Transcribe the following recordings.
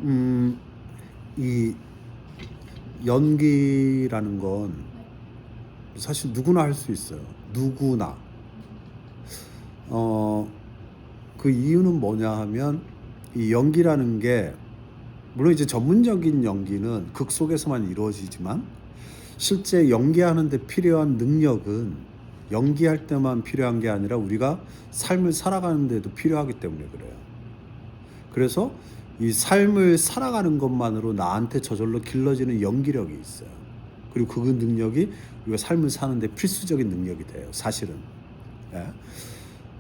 음, 이 연기라는 건 사실 누구나 할 수 있어요. 누구나. 어, 그 이유는 뭐냐 하면 이 연기라는 게 물론 이제 전문적인 연기는 극 속에서만 이루어지지만 실제 연기하는 데 필요한 능력은 연기할 때만 필요한 게 아니라 우리가 삶을 살아가는 데도 필요하기 때문에 그래요. 그래서 이 삶을 살아가는 것만으로 나한테 저절로 길러지는 연기력이 있어요. 그리고 그 능력이 우리가 삶을 사는데 필수적인 능력이 돼요. 사실은. 예.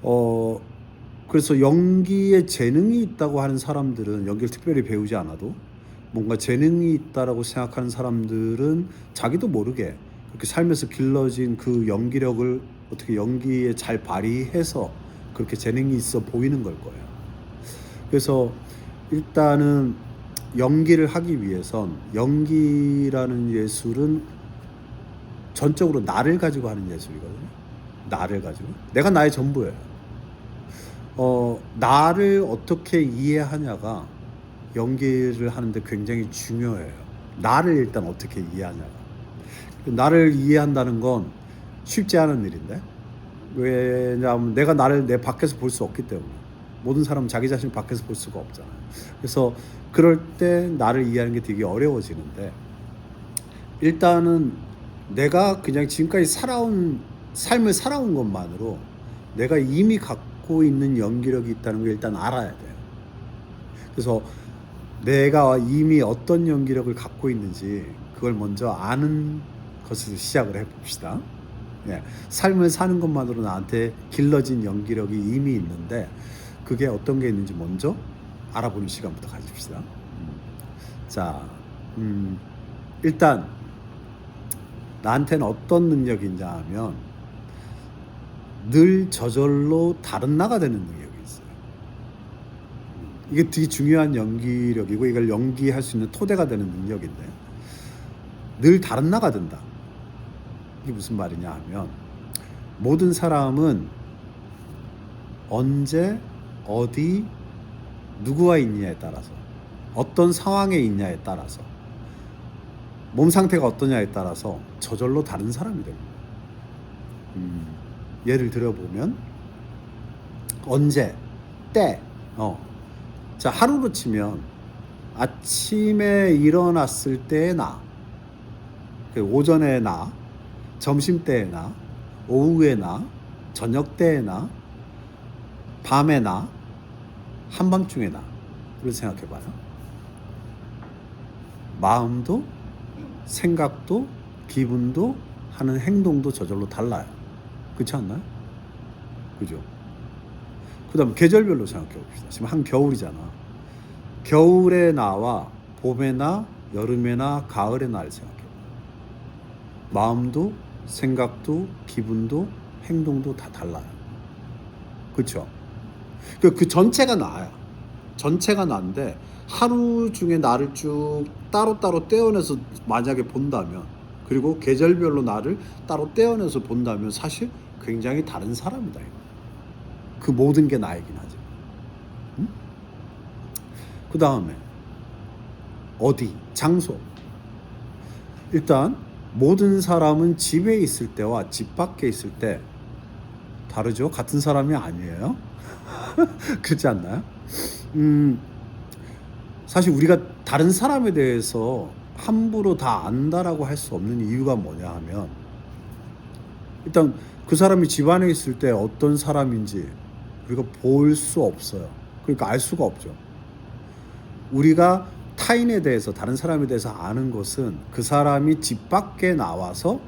어, 그래서 연기에 재능이 있다고 하는 사람들은 연기를 특별히 배우지 않아도 뭔가 재능이 있다라고 생각하는 사람들은 자기도 모르게 그렇게 삶에서 길러진 그 연기력을 어떻게 연기에 잘 발휘해서 그렇게 재능이 있어 보이는 걸 거예요. 그래서 일단은 연기를 하기 위해선 연기라는 예술은 전적으로 나를 가지고 하는 예술이거든요. 나를 가지고. 내가 나의 전부예요. 나를 어떻게 이해하냐가 연기를 하는데 굉장히 중요해요. 나를 일단 어떻게 이해하냐가. 나를 이해한다는 건 쉽지 않은 일인데. 왜냐하면 내가 나를 내 밖에서 볼 수 없기 때문에. 모든 사람은 자기 자신을 밖에서 볼 수가 없잖아요. 그래서 그럴 때 나를 이해하는 게 되게 어려워지는데 일단은 내가 그냥 지금까지 살아온 삶을 살아온 것만으로 내가 이미 갖고 있는 연기력이 있다는 걸 일단 알아야 돼요. 그래서 내가 이미 어떤 연기력을 갖고 있는지 그걸 먼저 아는 것을 시작을 해봅시다. 예, 삶을 사는 것만으로 나한테 길러진 연기력이 이미 있는데 그게 어떤 게 있는지 먼저 알아보는 시간부터 가집시다. 자, 일단 나한테는 어떤 능력이 있냐 하면 늘 저절로 다른 나가 되는 능력이 있어요. 이게 되게 중요한 연기력이고 이걸 연기할 수 있는 토대가 되는 능력인데 늘 다른 나가 된다. 이게 무슨 말이냐 하면 모든 사람은 언제 어디 누구와 있냐에 따라서 어떤 상황에 있냐에 따라서 몸 상태가 어떠냐에 따라서 저절로 다른 사람이 됩니다. 예를 들어보면 언제, 때, 자 하루로 치면 아침에 일어났을 때의 나, 오전의 나, 점심 때의 나, 오후의 나, 저녁 때의 나, 밤의 나, 한밤중의 나를 생각해봐요. 마음도 생각도 기분도 하는 행동도 저절로 달라요. 그렇지 않나요? 그죠? 그 다음 계절별로 생각해 봅시다. 지금 한겨울이잖아. 겨울의 나와 봄의 나, 여름의 나, 가을의 나를 생각해 봐요. 마음도 생각도 기분도 행동도 다 달라요. 그렇죠? 그 전체가 나야. 전체가 나인데 하루 중에 나를 쭉 따로따로 떼어내서 만약에 본다면 그리고 계절별로 나를 따로 떼어내서 본다면 사실 굉장히 다른 사람이다. 그 모든 게 나이긴 하지. 응? 그 다음에 어디, 장소. 일단 모든 사람은 집에 있을 때와 집 밖에 있을 때 다르죠? 같은 사람이 아니에요? 그렇지 않나요? 사실 우리가 다른 사람에 대해서 함부로 다 안다라고 할 수 없는 이유가 뭐냐 하면 일단 그 사람이 집안에 있을 때 어떤 사람인지 우리가 볼 수 없어요. 그러니까 알 수가 없죠. 우리가 타인에 대해서 다른 사람에 대해서 아는 것은 그 사람이 집 밖에 나와서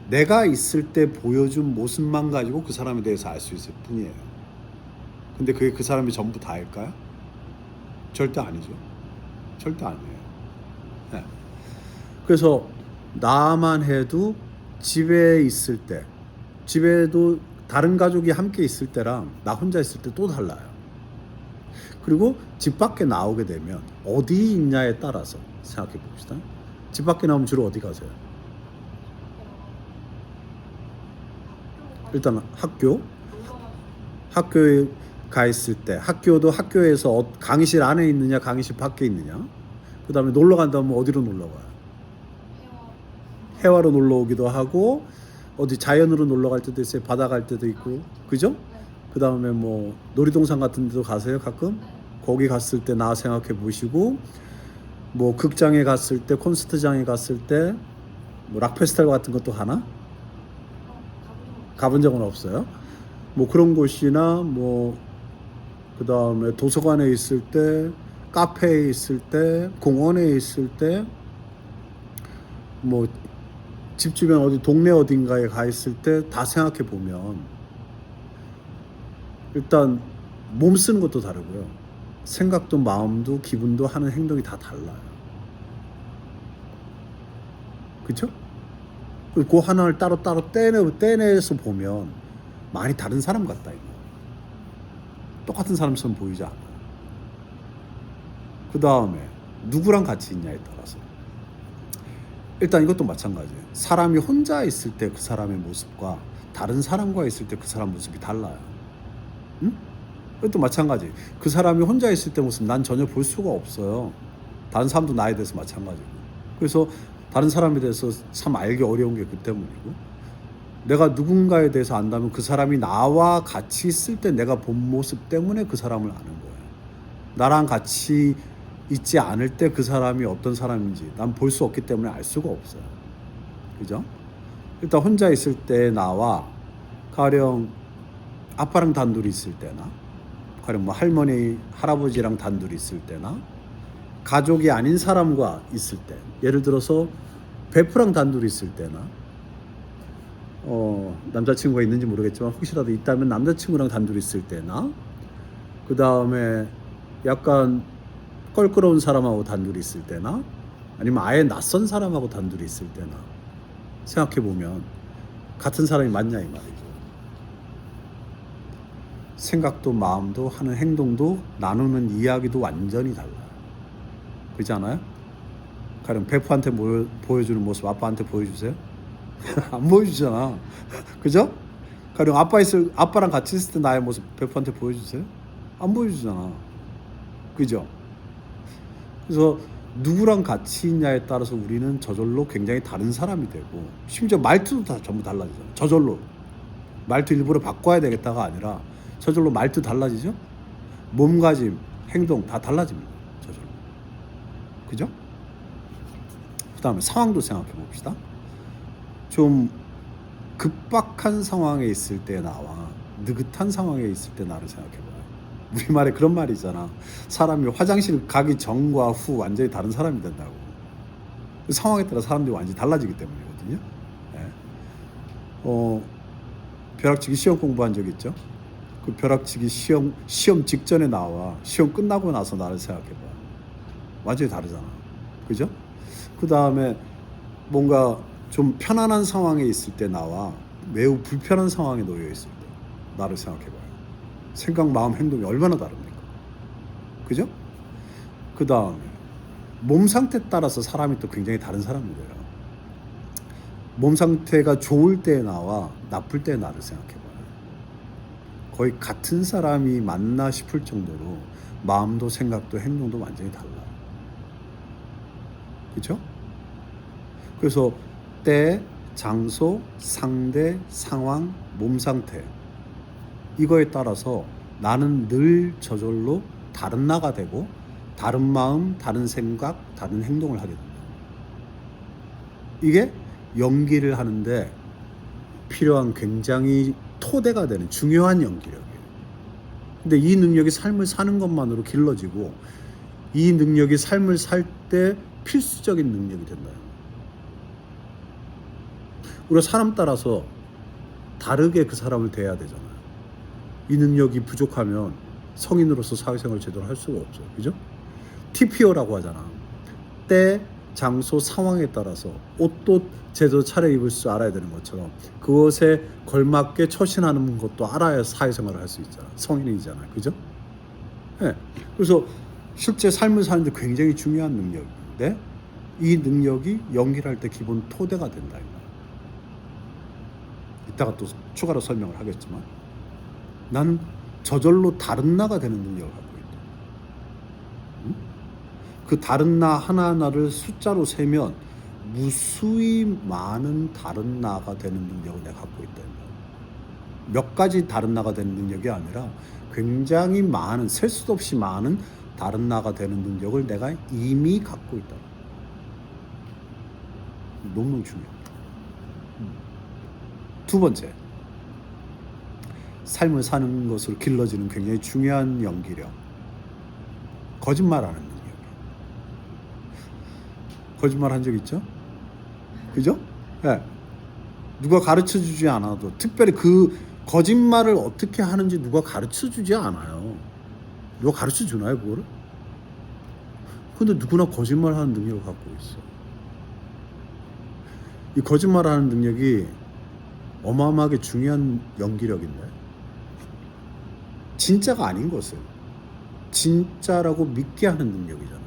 내가 있을 때 보여준 모습만 가지고 그 사람에 대해서 알 수 있을 뿐이에요. 근데 그게 그 사람이 전부 다일까요? 절대 아니죠. 절대 아니에요. 네. 그래서 나만 해도 집에 있을 때, 집에도 다른 가족이 함께 있을 때랑 나 혼자 있을 때 또 달라요. 그리고 집 밖에 나오게 되면 어디 있냐에 따라서 생각해 봅시다. 집 밖에 나오면 주로 어디 가세요? 일단 학교에 가 있을 때, 학교도 학교에서 강의실 안에 있느냐 강의실 밖에 있느냐. 그 다음에 놀러 간다면 어디로 놀러 가요? 해화로 놀러 오기도 하고, 어디 자연으로 놀러 갈 때도 있어요. 바다 갈 때도 있고, 그죠? 그 다음에 뭐 놀이동산 같은 데도 가세요 가끔? 거기 갔을 때 나 생각해 보시고, 뭐 극장에 갔을 때, 콘서트장에 갔을 때, 뭐 락페스티벌 같은 것도 가나? 가본 적은 없어요. 뭐 그런 곳이나 뭐 그 다음에 도서관에 있을 때, 카페에 있을 때, 공원에 있을 때, 뭐 집 주변 어디 동네 어딘가에 가 있을 때 다 생각해 보면 일단 몸 쓰는 것도 다르고요. 생각도 마음도 기분도 하는 행동이 다 달라요. 그쵸? 그 하나를 따로따로 떼내서 보면 많이 다른 사람 같다 이거. 똑같은 사람처럼 보이지 않아요. 그 다음에 누구랑 같이 있냐에 따라서 일단 이것도 마찬가지예요. 사람이 혼자 있을 때 그 사람의 모습과 다른 사람과 있을 때 그 사람 모습이 달라요. 응? 이것도 마찬가지. 그 사람이 혼자 있을 때 모습 난 전혀 볼 수가 없어요. 다른 사람도 나에 대해서 마찬가지고. 그래서 다른 사람에 대해서 참 알기 어려운 게 그 때문이고, 내가 누군가에 대해서 안다면 그 사람이 나와 같이 있을 때 내가 본 모습 때문에 그 사람을 아는 거예요. 나랑 같이 있지 않을 때 그 사람이 어떤 사람인지 난 볼 수 없기 때문에 알 수가 없어요. 그죠? 일단 혼자 있을 때 나와 가령 아빠랑 단둘이 있을 때나, 가령 뭐 할머니, 할아버지랑 단둘이 있을 때나, 가족이 아닌 사람과 있을 때, 예를 들어서 베프랑 단둘이 있을 때나, 남자친구가 있는지 모르겠지만 혹시라도 있다면 남자친구랑 단둘이 있을 때나, 그 다음에 약간 껄끄러운 사람하고 단둘이 있을 때나, 아니면 아예 낯선 사람하고 단둘이 있을 때나 생각해보면 같은 사람이 맞냐 이 말이죠. 생각도 마음도 하는 행동도 나누는 이야기도 완전히 달라요. 그렇지 않아요? 가령 베프한테 보여주는 모습 아빠한테 보여주세요? 안 보여주잖아. 그죠? 가령 아빠랑 같이 있을 때 나의 모습 베프한테 보여주세요? 안 보여주잖아. 그죠? 그래서 누구랑 같이 있냐에 따라서 우리는 저절로 굉장히 다른 사람이 되고, 심지어 말투도 다 전부 달라지잖아요. 저절로. 말투 일부러 바꿔야 되겠다가 아니라 저절로 말투 달라지죠? 몸가짐, 행동 다 달라집니다. 저절로. 그죠? 그 다음에 상황도 생각해 봅시다. 좀 급박한 상황에 있을 때 나와 느긋한 상황에 있을 때 나를 생각해 봐요. 우리말에 그런 말이 있잖아. 사람이 화장실 가기 전과 후 완전히 다른 사람이 된다고. 그 상황에 따라 사람들이 완전히 달라지기 때문이거든요. 네. 벼락치기 시험 공부한 적 있죠? 그 벼락치기 시험 직전에 나와 시험 끝나고 나서 나를 생각해 봐요. 완전히 다르잖아. 그죠? 그 다음에 뭔가 좀 편안한 상황에 있을 때 나와 매우 불편한 상황에 놓여 있을 때 나를 생각해 봐요. 생각, 마음, 행동이 얼마나 다릅니까? 그죠? 그 다음에 몸 상태에 따라서 사람이 또 굉장히 다른 사람이 돼요. 몸 상태가 좋을 때 나와 나쁠 때 나를 생각해 봐요. 거의 같은 사람이 맞나 싶을 정도로 마음도 생각도 행동도 완전히 달라요. 그죠? 그래서 때, 장소, 상대, 상황, 몸 상태, 이거에 따라서 나는 늘 저절로 다른 나가 되고 다른 마음, 다른 생각, 다른 행동을 하게 됩니다. 이게 연기를 하는데 필요한 굉장히 토대가 되는 중요한 연기력이에요. 근데 이 능력이 삶을 사는 것만으로 길러지고, 이 능력이 삶을 살 때 필수적인 능력이 된다. 우리가 사람 따라서 다르게 그 사람을 대해야 되잖아요. 이 능력이 부족하면 성인으로서 사회생활을 제대로 할 수가 없어요. 그죠? TPO라고 하잖아. 때, 장소, 상황에 따라서 옷도 제대로 차려입을 줄 알아야 되는 것처럼 그것에 걸맞게 처신하는 것도 알아야 사회생활을 할 수 있잖아. 성인이잖아요. 그죠? 네. 그래서 실제 삶을 사는데 굉장히 중요한 능력인데, 이 능력이 연기를 할 때 기본 토대가 된다. 이따가 또 추가로 설명을 하겠지만, 나는 저절로 다른 나가 되는 능력을 갖고 있다. 응? 그 다른 나 하나하나를 숫자로 세면 무수히 많은 다른 나가 되는 능력을 내가 갖고 있다. 몇 가지 다른 나가 되는 능력이 아니라 굉장히 많은, 셀 수도 없이 많은 다른 나가 되는 능력을 내가 이미 갖고 있다. 너무너무 중요합니다. 두 번째, 삶을 사는 것으로 길러지는 굉장히 중요한 연기력. 거짓말하는 능력. 거짓말 한 적 있죠? 그죠? 네. 누가 가르쳐 주지 않아도, 특별히 그 거짓말을 어떻게 하는지 누가 가르쳐 주지 않아요. 누가 가르쳐 주나요, 그거를? 근데 누구나 거짓말하는 능력을 갖고 있어. 이 거짓말하는 능력이 어마어마하게 중요한 연기력인데, 진짜가 아닌 것을 진짜라고 믿게 하는 능력이잖아요.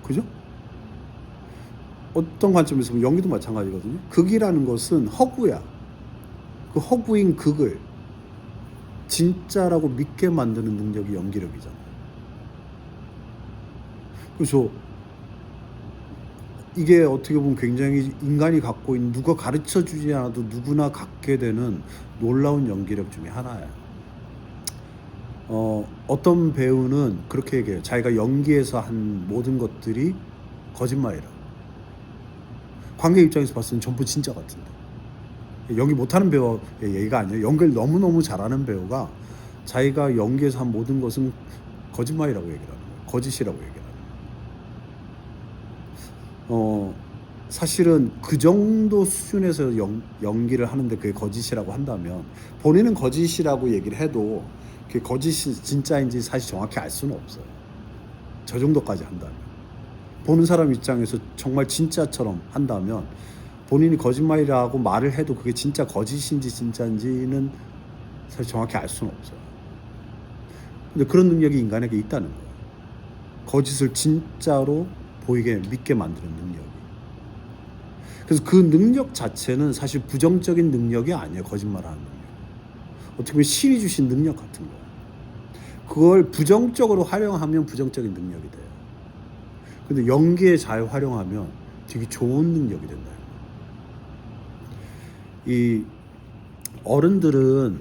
그죠? 어떤 관점에서 보면 연기도 마찬가지거든요. 극이라는 것은 허구야. 그 허구인 극을 진짜라고 믿게 만드는 능력이 연기력이잖아요. 그래서 이게 어떻게 보면 굉장히 인간이 갖고 있는, 누가 가르쳐 주지 않아도 누구나 갖게 되는 놀라운 연기력 중에 하나예요. 어떤 배우는 그렇게 얘기해요. 자기가 연기에서 한 모든 것들이 거짓말이라고. 관객 입장에서 봤을 땐 전부 진짜 같은데. 연기 못하는 배우의 얘기가 아니에요. 연기를 너무너무 잘하는 배우가 자기가 연기에서 한 모든 것은 거짓말이라고 얘기를 하는 거예요. 거짓이라고 얘기를 하는 거예요. 사실은 그 정도 수준에서 연기를 하는데 그게 거짓이라고 한다면, 본인은 거짓이라고 얘기를 해도 그게 거짓이 진짜인지 사실 정확히 알 수는 없어요. 저 정도까지 한다면. 보는 사람 입장에서 정말 진짜처럼 한다면, 본인이 거짓말이라고 말을 해도 그게 진짜 거짓인지 진짜인지는 사실 정확히 알 수는 없어요. 근데 그런 능력이 인간에게 있다는 거예요. 거짓을 진짜로 보이게, 믿게 만드는 능력이. 그래서 그 능력 자체는 사실 부정적인 능력이 아니에요. 거짓말하는 능력. 어떻게 보면 신이 주신 능력 같은 거예요. 그걸 부정적으로 활용하면 부정적인 능력이 돼요. 근데 연기에 잘 활용하면 되게 좋은 능력이 된다. 이 어른들은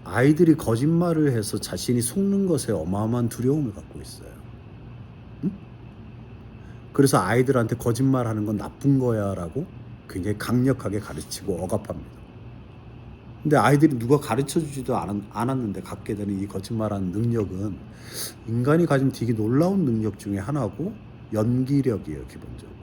아이들이 거짓말을 해서 자신이 속는 것에 어마어마한 두려움을 갖고 있어요. 응? 그래서 아이들한테 거짓말하는 건 나쁜 거야 라고 굉장히 강력하게 가르치고 억압합니다. 근데 아이들이 누가 가르쳐주지도 않았는데 갖게 되는 이 거짓말하는 능력은 인간이 가진 되게 놀라운 능력 중에 하나고 연기력이에요, 기본적으로.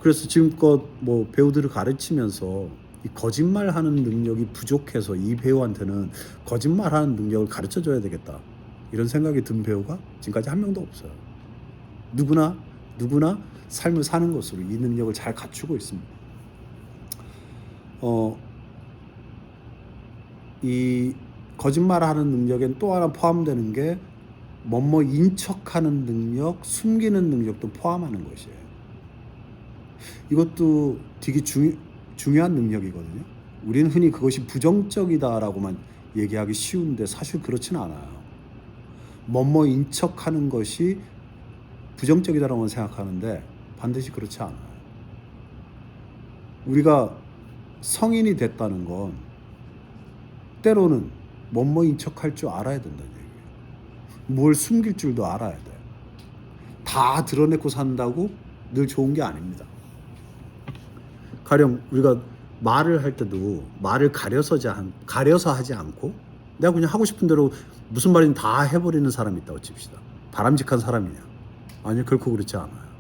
그래서 지금껏 뭐 배우들을 가르치면서 이 거짓말하는 능력이 부족해서 이 배우한테는 거짓말하는 능력을 가르쳐줘야 되겠다, 이런 생각이 든 배우가 지금까지 한 명도 없어요. 누구나 삶을 사는 것으로 이 능력을 잘 갖추고 있습니다. 이 거짓말하는 능력엔 또 하나 포함되는 게 뭐뭐 인척하는 능력, 숨기는 능력도 포함하는 것이에요. 이것도 되게 중요한 능력이거든요. 우리는 흔히 그것이 부정적이다라고만 얘기하기 쉬운데 사실 그렇지는 않아요. 뭐뭐 인척하는 것이 부정적이다라고 생각하는데 반드시 그렇지 않아요. 우리가 성인이 됐다는 건 때로는 뭐뭐 인척할 줄 알아야 된다는 얘기예요. 뭘 숨길 줄도 알아야 돼요. 다 드러내고 산다고 늘 좋은 게 아닙니다. 가령 우리가 말을 할 때도 말을 가려서 하지 않고 내가 그냥 하고 싶은 대로 무슨 말이든 다 해버리는 사람이 있다고 칩시다. 바람직한 사람이냐? 아니요, 결코 그렇지 않아요.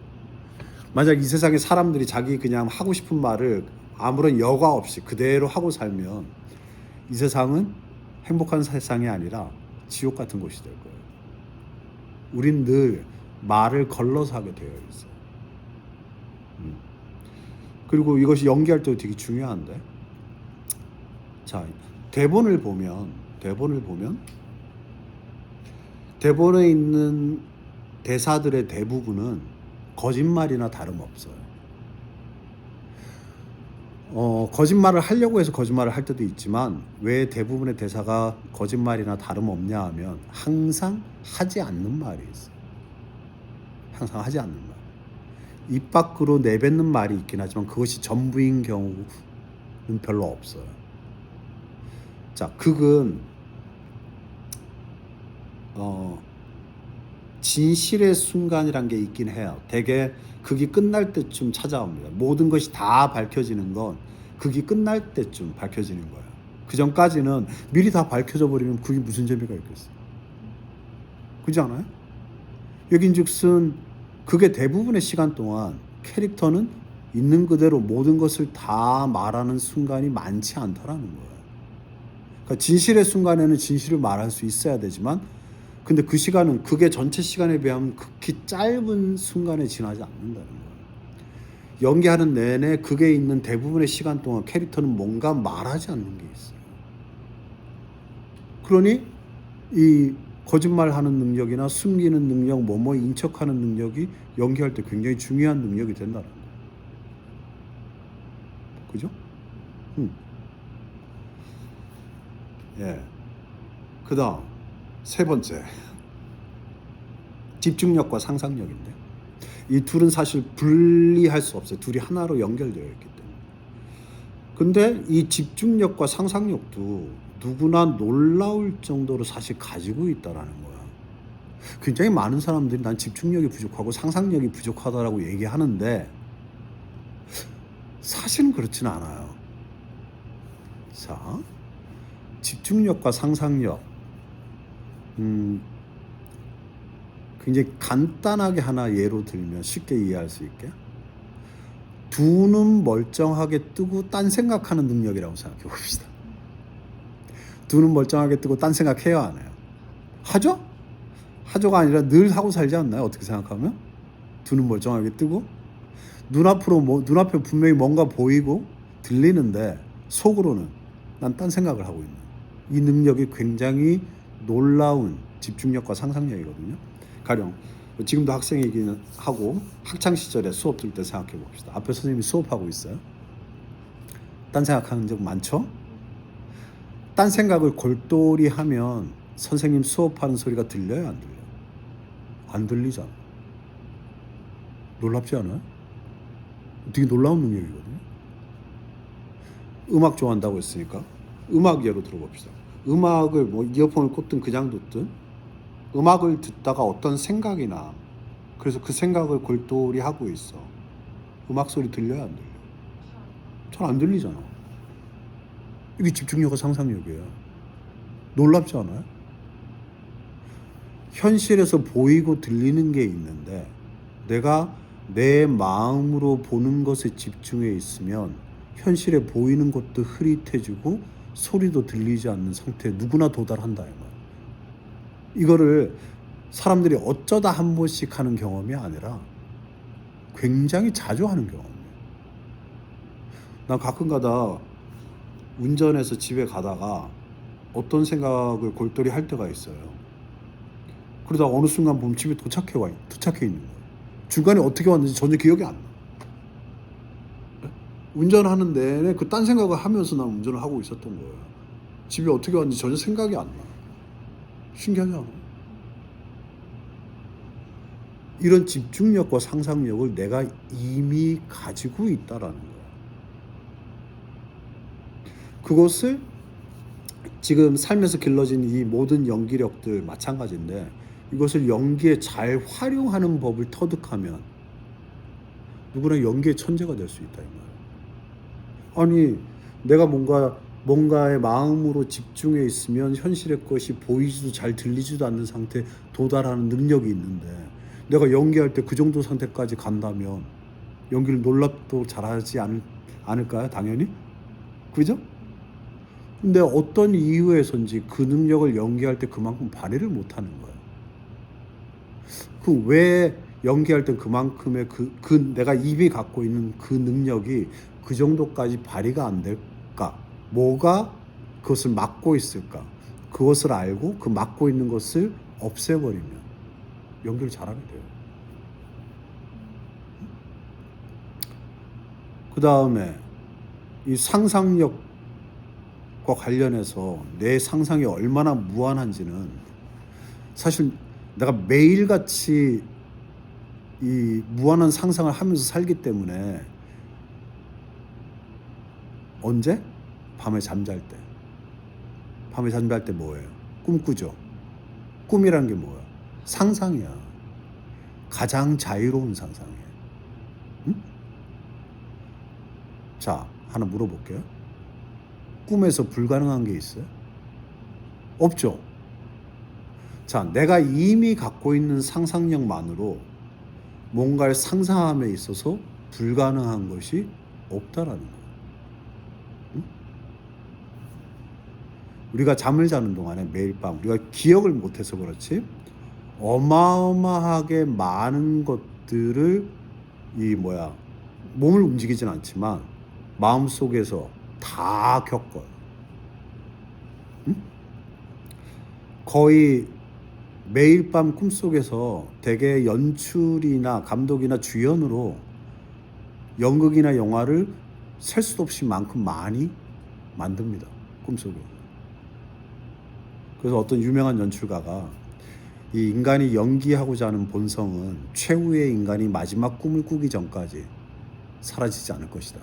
만약 이 세상에 사람들이 자기 그냥 하고 싶은 말을 아무런 여과 없이 그대로 하고 살면 이 세상은 행복한 세상이 아니라 지옥 같은 곳이 될 거예요. 우린 늘 말을 걸러서 하게 되어 있어요. 그리고 이것이 연기할 때도 되게 중요한데, 자, 대본을 보면 대본에 있는 대사들의 대부분은 거짓말이나 다름없어요. 거짓말을 하려고 해서 거짓말을 할 때도 있지만 왜 대부분의 대사가 거짓말이나 다름없냐 하면 항상 하지 않는 말이 있어요. 항상 하지 않는 말. 입 밖으로 내뱉는 말이 있긴 하지만 그것이 전부인 경우는 별로 없어요. 자, 극은 진실의 순간이란 게 있긴 해요. 대개 극이 끝날 때쯤 찾아옵니다. 모든 것이 다 밝혀지는 건 극이 끝날 때쯤 밝혀지는 거예요. 그 전까지는 미리 다 밝혀져 버리면 그게 무슨 재미가 있겠어요. 그렇지 않아요? 여긴즉슨 극의 대부분의 시간 동안 캐릭터는 있는 그대로 모든 것을 다 말하는 순간이 많지 않다라는 거예요. 그러니까 진실의 순간에는 진실을 말할 수 있어야 되지만 근데 그 시간은 극의 전체 시간에 비하면 극히 짧은 순간에 지나지 않는다는 거예요. 연기하는 내내 극에 있는 대부분의 시간 동안 캐릭터는 뭔가 말하지 않는 게 있어요. 그러니 이 거짓말하는 능력이나 숨기는 능력, 뭐뭐 인척하는 능력이 연기할 때 굉장히 중요한 능력이 된다는 거예요. 그죠? 예. 그 다음 세 번째 집중력과 상상력인데 이 둘은 사실 분리할 수 없어요. 둘이 하나로 연결되어 있기 때문에. 근데 이 집중력과 상상력도 누구나 놀라울 정도로 사실 가지고 있다라는 거야. 굉장히 많은 사람들이 난 집중력이 부족하고 상상력이 부족하다라고 얘기하는데 사실은 그렇지는 않아요. 자, 집중력과 상상력 굉장히 간단하게 하나 예로 들면 쉽게 이해할 수 있게 두 눈 멀쩡하게 뜨고 딴 생각하는 능력이라고 생각해 봅시다. 두 눈 멀쩡하게 뜨고 딴 생각해요, 안 해요? 하죠? 하죠가 아니라 늘 하고 살지 않나요? 어떻게 생각하면? 두 눈 멀쩡하게 뜨고 눈앞에 분명히 뭔가 보이고 들리는데 속으로는 난 딴 생각을 하고 있는 이 능력이 굉장히 놀라운 집중력과 상상력이거든요. 가령 지금도 학생이긴 하고 학창 시절에 수업 들을 때 생각해 봅시다. 앞에 선생님이 수업하고 있어요. 딴 생각하는 적 많죠? 딴 생각을 골똘히 하면 선생님 수업하는 소리가 들려요, 안 들려요? 안 들리잖아. 놀랍지 않아요? 되게 놀라운 능력이거든요. 음악 좋아한다고 했으니까 음악 예로 들어봅시다. 음악을 뭐 이어폰을 꽂든 그냥 듣든 음악을 듣다가 어떤 생각이 나. 그래서 그 생각을 골똘히 하고 있어. 음악 소리 들려요, 안 들려요? 잘 안 들리잖아. 이게 집중력과 상상력이에요. 놀랍지 않아요? 현실에서 보이고 들리는 게 있는데 내가 내 마음으로 보는 것에 집중해 있으면 현실에 보이는 것도 흐릿해지고 소리도 들리지 않는 상태에 누구나 도달한다 이 말. 이거를 사람들이 어쩌다 한 번씩 하는 경험이 아니라 굉장히 자주 하는 경험이에요. 난 가끔가다 운전해서 집에 가다가 어떤 생각을 골똘히 할 때가 있어요. 그러다 어느 순간 보면 집에 도착해 있는 거예요. 중간에 어떻게 왔는지 전혀 기억이 안 나. 운전하는 내내 그 딴 생각을 하면서 난 운전을 하고 있었던 거예요. 집에 어떻게 왔는지 전혀 생각이 안 나. 신기하지 않아? 이런 집중력과 상상력을 내가 이미 가지고 있다라는 거야. 그것을 지금 삶에서 길러진 이 모든 연기력들 마찬가지인데 이것을 연기에 잘 활용하는 법을 터득하면 누구나 연기의 천재가 될 수 있다 이 말이야. 아니 내가 뭔가에 마음으로 집중해 있으면 현실의 것이 보이지도 잘 들리지도 않는 상태에 도달하는 능력이 있는데 내가 연기할 때 그 정도 상태까지 간다면 연기를 놀랍도록 잘하지 않을까요? 당연히. 그죠? 근데 어떤 이유에선지 그 능력을 연기할 때 그만큼 발휘를 못하는 거예요. 그 왜 연기할 때 그만큼의 내가 이미 갖고 있는 그 능력이 그 정도까지 발휘가 안 될까? 뭐가 그것을 막고 있을까? 그것을 알고 그 막고 있는 것을 없애버리면 연기를 잘하게 돼요. 그 다음에 이 상상력과 관련해서 내 상상이 얼마나 무한한지는 사실 내가 매일같이 이 무한한 상상을 하면서 살기 때문에 언제? 밤에 잠잘 때. 밤에 잠잘 때 뭐예요? 꿈꾸죠. 꿈이란 게 뭐야? 상상이야. 가장 자유로운 상상이에요. 응? 자, 하나 물어볼게요. 꿈에서 불가능한 게 있어요? 없죠. 자, 내가 이미 갖고 있는 상상력만으로 뭔가를 상상함에 있어서 불가능한 것이 없다라는 거예요. 응? 우리가 잠을 자는 동안에 매일 밤 우리가 기억을 못해서 그렇지 어마어마하게 많은 것들을 몸을 움직이진 않지만 마음속에서 다 겪어요. 응? 거의 매일 밤 꿈속에서 대개 연출이나 감독이나 주연으로 연극이나 영화를 셀 수도 없이 만큼 많이 만듭니다. 꿈속에. 그래서 어떤 유명한 연출가가 이 인간이 연기하고자 하는 본성은 최후의 인간이 마지막 꿈을 꾸기 전까지 사라지지 않을 것이다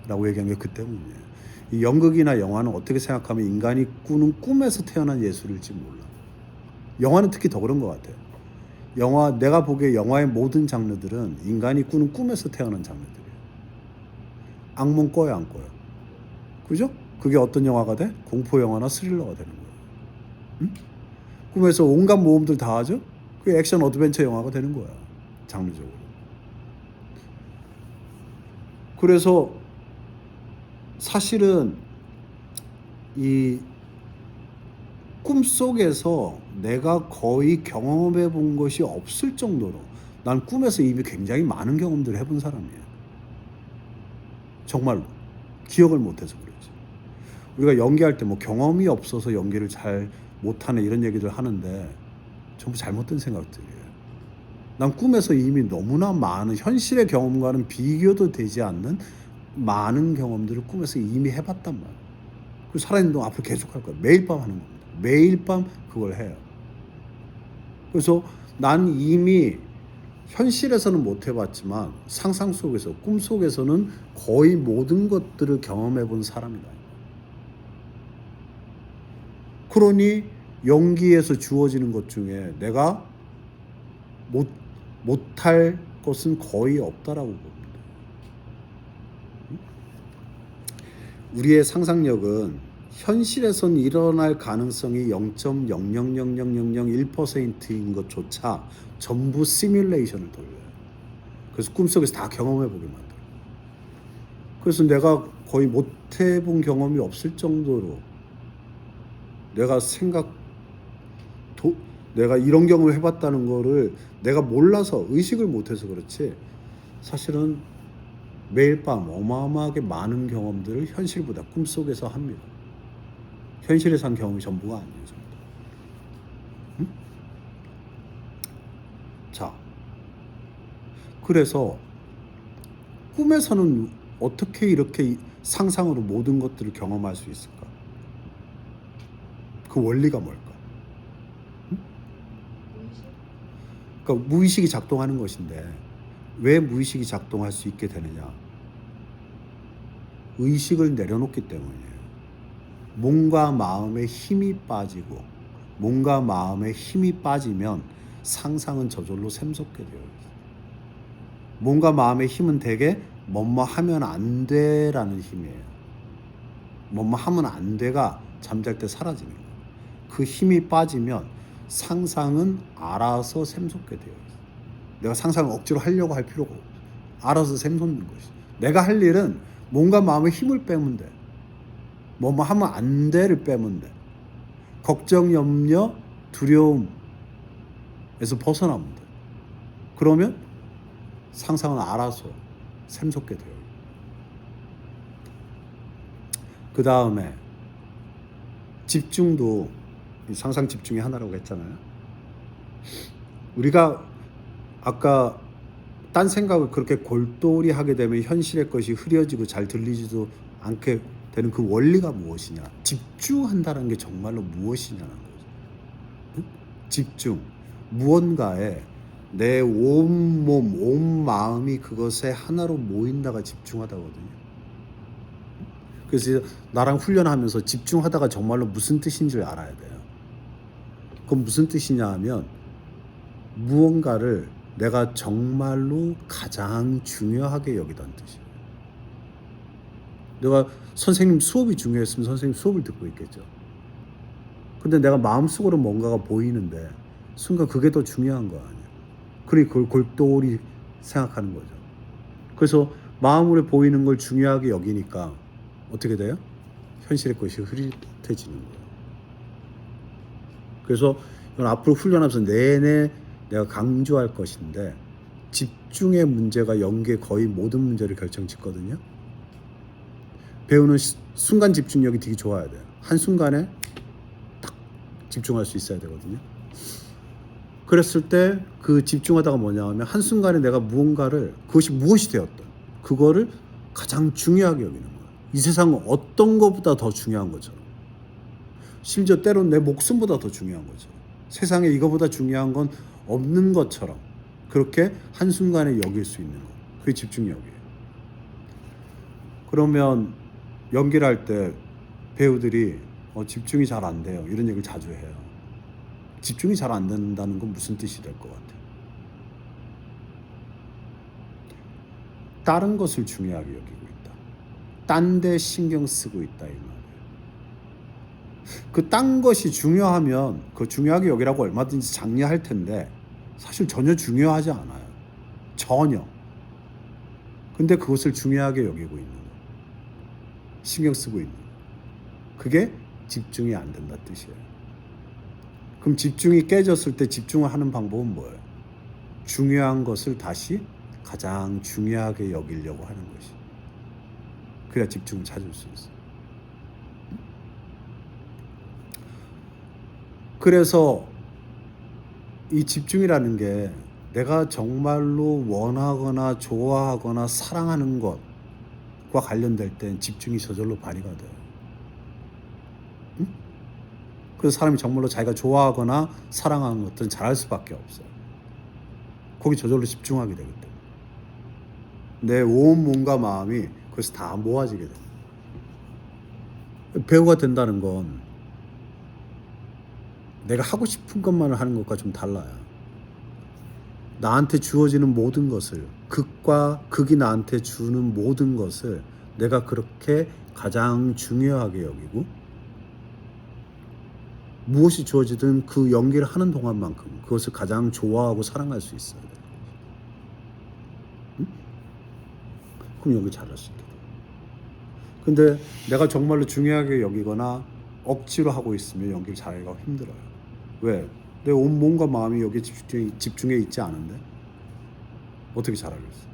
라고 얘기한 게 그 때문이에요. 이 연극이나 영화는 어떻게 생각하면 인간이 꾸는 꿈에서 태어난 예술일지 몰라. 영화는 특히 더 그런 것 같아요. 내가 보기에 영화의 모든 장르들은 인간이 꾸는 꿈에서 태어난 장르들이에요. 악몽 꿔요, 안 꿔요? 그죠? 그게 어떤 영화가 돼? 공포 영화나 스릴러가 되는 거예요. 응? 꿈에서 온갖 모험들 다 하죠? 그게 액션 어드벤처 영화가 되는 거야. 장르적으로. 그래서 사실은 이 꿈속에서 내가 거의 경험해 본 것이 없을 정도로 난 꿈에서 이미 굉장히 많은 경험들을 해본 사람이에요. 정말로. 기억을 못해서 그렇지. 우리가 연기할 때 뭐 경험이 없어서 연기를 잘 못하네 이런 얘기를 하는데 전부 잘못된 생각들이에요. 난 꿈에서 이미 너무나 많은 현실의 경험과는 비교도 되지 않는 많은 경험들을 꿈에서 이미 해봤단 말이에요. 그리고 살아있는 동안 앞으로 계속 할 거예요. 매일 밤 하는 겁니다. 매일 밤 그걸 해요. 그래서 난 이미 현실에서는 못 해봤지만 상상 속에서 꿈 속에서는 거의 모든 것들을 경험해 본 사람이다. 그러니 연기에서 주어지는 것 중에 내가 못할 것은 거의 없다라고 봅니다. 우리의 상상력은 현실에선 일어날 가능성이 0.0000001%인 것조차 전부 시뮬레이션을 돌려요. 그래서 꿈속에서 다 경험해 보게 만들어요. 그래서 내가 거의 못 해본 경험이 없을 정도로 내가 이런 경험을 해봤다는 거를 내가 몰라서 의식을 못해서 그렇지 사실은 매일 밤 어마어마하게 많은 경험들을 현실보다 꿈속에서 합니다. 현실에서 한 경험이 전부가 아니에요. 전부. 응? 자, 그래서 꿈에서는 어떻게 이렇게 상상으로 모든 것들을 경험할 수 있을까? 그 원리가 뭘까? 응? 그러니까 무의식이 작동하는 것인데 왜 무의식이 작동할 수 있게 되느냐? 의식을 내려놓기 때문이에요. 몸과 마음에 힘이 빠지고 몸과 마음에 힘이 빠지면 상상은 저절로 샘솟게 되어 있어요. 몸과 마음의 힘은 대개 뭐뭐 하면 안 돼라는 힘이에요. 뭐뭐 하면 안 돼가 잠잘 때 사라지는 거예요. 그 힘이 빠지면 상상은 알아서 샘솟게 되어 있어요. 내가 상상을 억지로 하려고 할 필요가 없어요. 알아서 샘솟는 것이. 내가 할 일은 몸과 마음의 힘을 빼면 돼. 뭐뭐 하면 안 돼를 빼면 돼. 걱정, 염려, 두려움에서 벗어나면 돼. 그러면 상상은 알아서 샘솟게 돼요. 그 다음에 집중도 상상 집중의 하나라고 했잖아요. 우리가 아까 딴 생각을 그렇게 골똘히 하게 되면 현실의 것이 흐려지고 잘 들리지도 않게 되는 그 원리가 무엇이냐? 집중한다는 게 정말로 무엇이냐는 거죠. 응? 집중. 무언가에 내 온몸, 온 마음이 그것에 하나로 모인다가 집중하다거든요. 그래서 나랑 훈련하면서 집중하다가 정말로 무슨 뜻인지를 알아야 돼요. 그건 무슨 뜻이냐 하면 무언가를 내가 정말로 가장 중요하게 여기던 뜻이에요. 내가 선생님 수업이 중요했으면 선생님 수업을 듣고 있겠죠. 근데 내가 마음속으로 뭔가가 보이는데 순간 그게 더 중요한 거 아니에요. 그러니 그걸 골똘히 생각하는 거죠. 그래서 마음으로 보이는 걸 중요하게 여기니까 어떻게 돼요? 현실의 것이 흐릿해지는 거예요. 그래서 이건 앞으로 훈련하면서 내내 내가 강조할 것인데 집중의 문제가 연기의 거의 모든 문제를 결정짓거든요. 배우는 순간 집중력이 되게 좋아야 돼요. 한순간에 딱 집중할 수 있어야 되거든요. 그랬을 때 그 집중하다가 뭐냐 하면 한순간에 내가 무언가를 그것이 무엇이 되었든 그거를 가장 중요하게 여기는 거예요. 이 세상은 어떤 것보다 더 중요한 것처럼, 심지어 때로는 내 목숨보다 더 중요한 거죠. 세상에 이거보다 중요한 건 없는 것처럼 그렇게 한순간에 여길 수 있는 것. 그게 집중력이에요. 그러면 연기를 할 때 배우들이 집중이 잘 안 돼요. 이런 얘기를 자주 해요. 집중이 잘 안 된다는 건 무슨 뜻이 될 것 같아요? 다른 것을 중요하게 여기고 있다. 딴 데 신경 쓰고 있다 이 말이에요. 그 딴 것이 중요하면 그 중요하게 여기라고 얼마든지 장려할 텐데 사실 전혀 중요하지 않아요. 전혀. 근데 그것을 중요하게 여기고 있는 거예요. 신경 쓰고 있는 거예요. 그게 집중이 안 된다 뜻이에요. 그럼 집중이 깨졌을 때 집중을 하는 방법은 뭐예요? 중요한 것을 다시 가장 중요하게 여기려고 하는 것이. 그래야 집중을 찾을 수 있어요. 그래서 이 집중이라는 게 내가 정말로 원하거나 좋아하거나 사랑하는 것과 관련될 땐 집중이 저절로 발휘가 돼요. 응? 그래서 사람이 정말로 자기가 좋아하거나 사랑하는 것들은 잘할 수밖에 없어요. 거기 저절로 집중하게 되기 때문에. 내 온 몸과 마음이 그래서 다 모아지게 돼요. 배우가 된다는 건 내가 하고 싶은 것만을 하는 것과 좀 달라요. 나한테 주어지는 모든 것을, 극이 나한테 주는 모든 것을 내가 그렇게 가장 중요하게 여기고 무엇이 주어지든 그 연기를 하는 동안만큼 그것을 가장 좋아하고 사랑할 수 있어야 돼요. 응? 그럼 연기 잘할 수 있게 돼요. 근데 내가 정말로 중요하게 여기거나 억지로 하고 있으면 연기를 잘하기가 힘들어요. 왜? 내 온몸과 마음이 여기에 집중해 있지 않은데 어떻게 잘하겠어?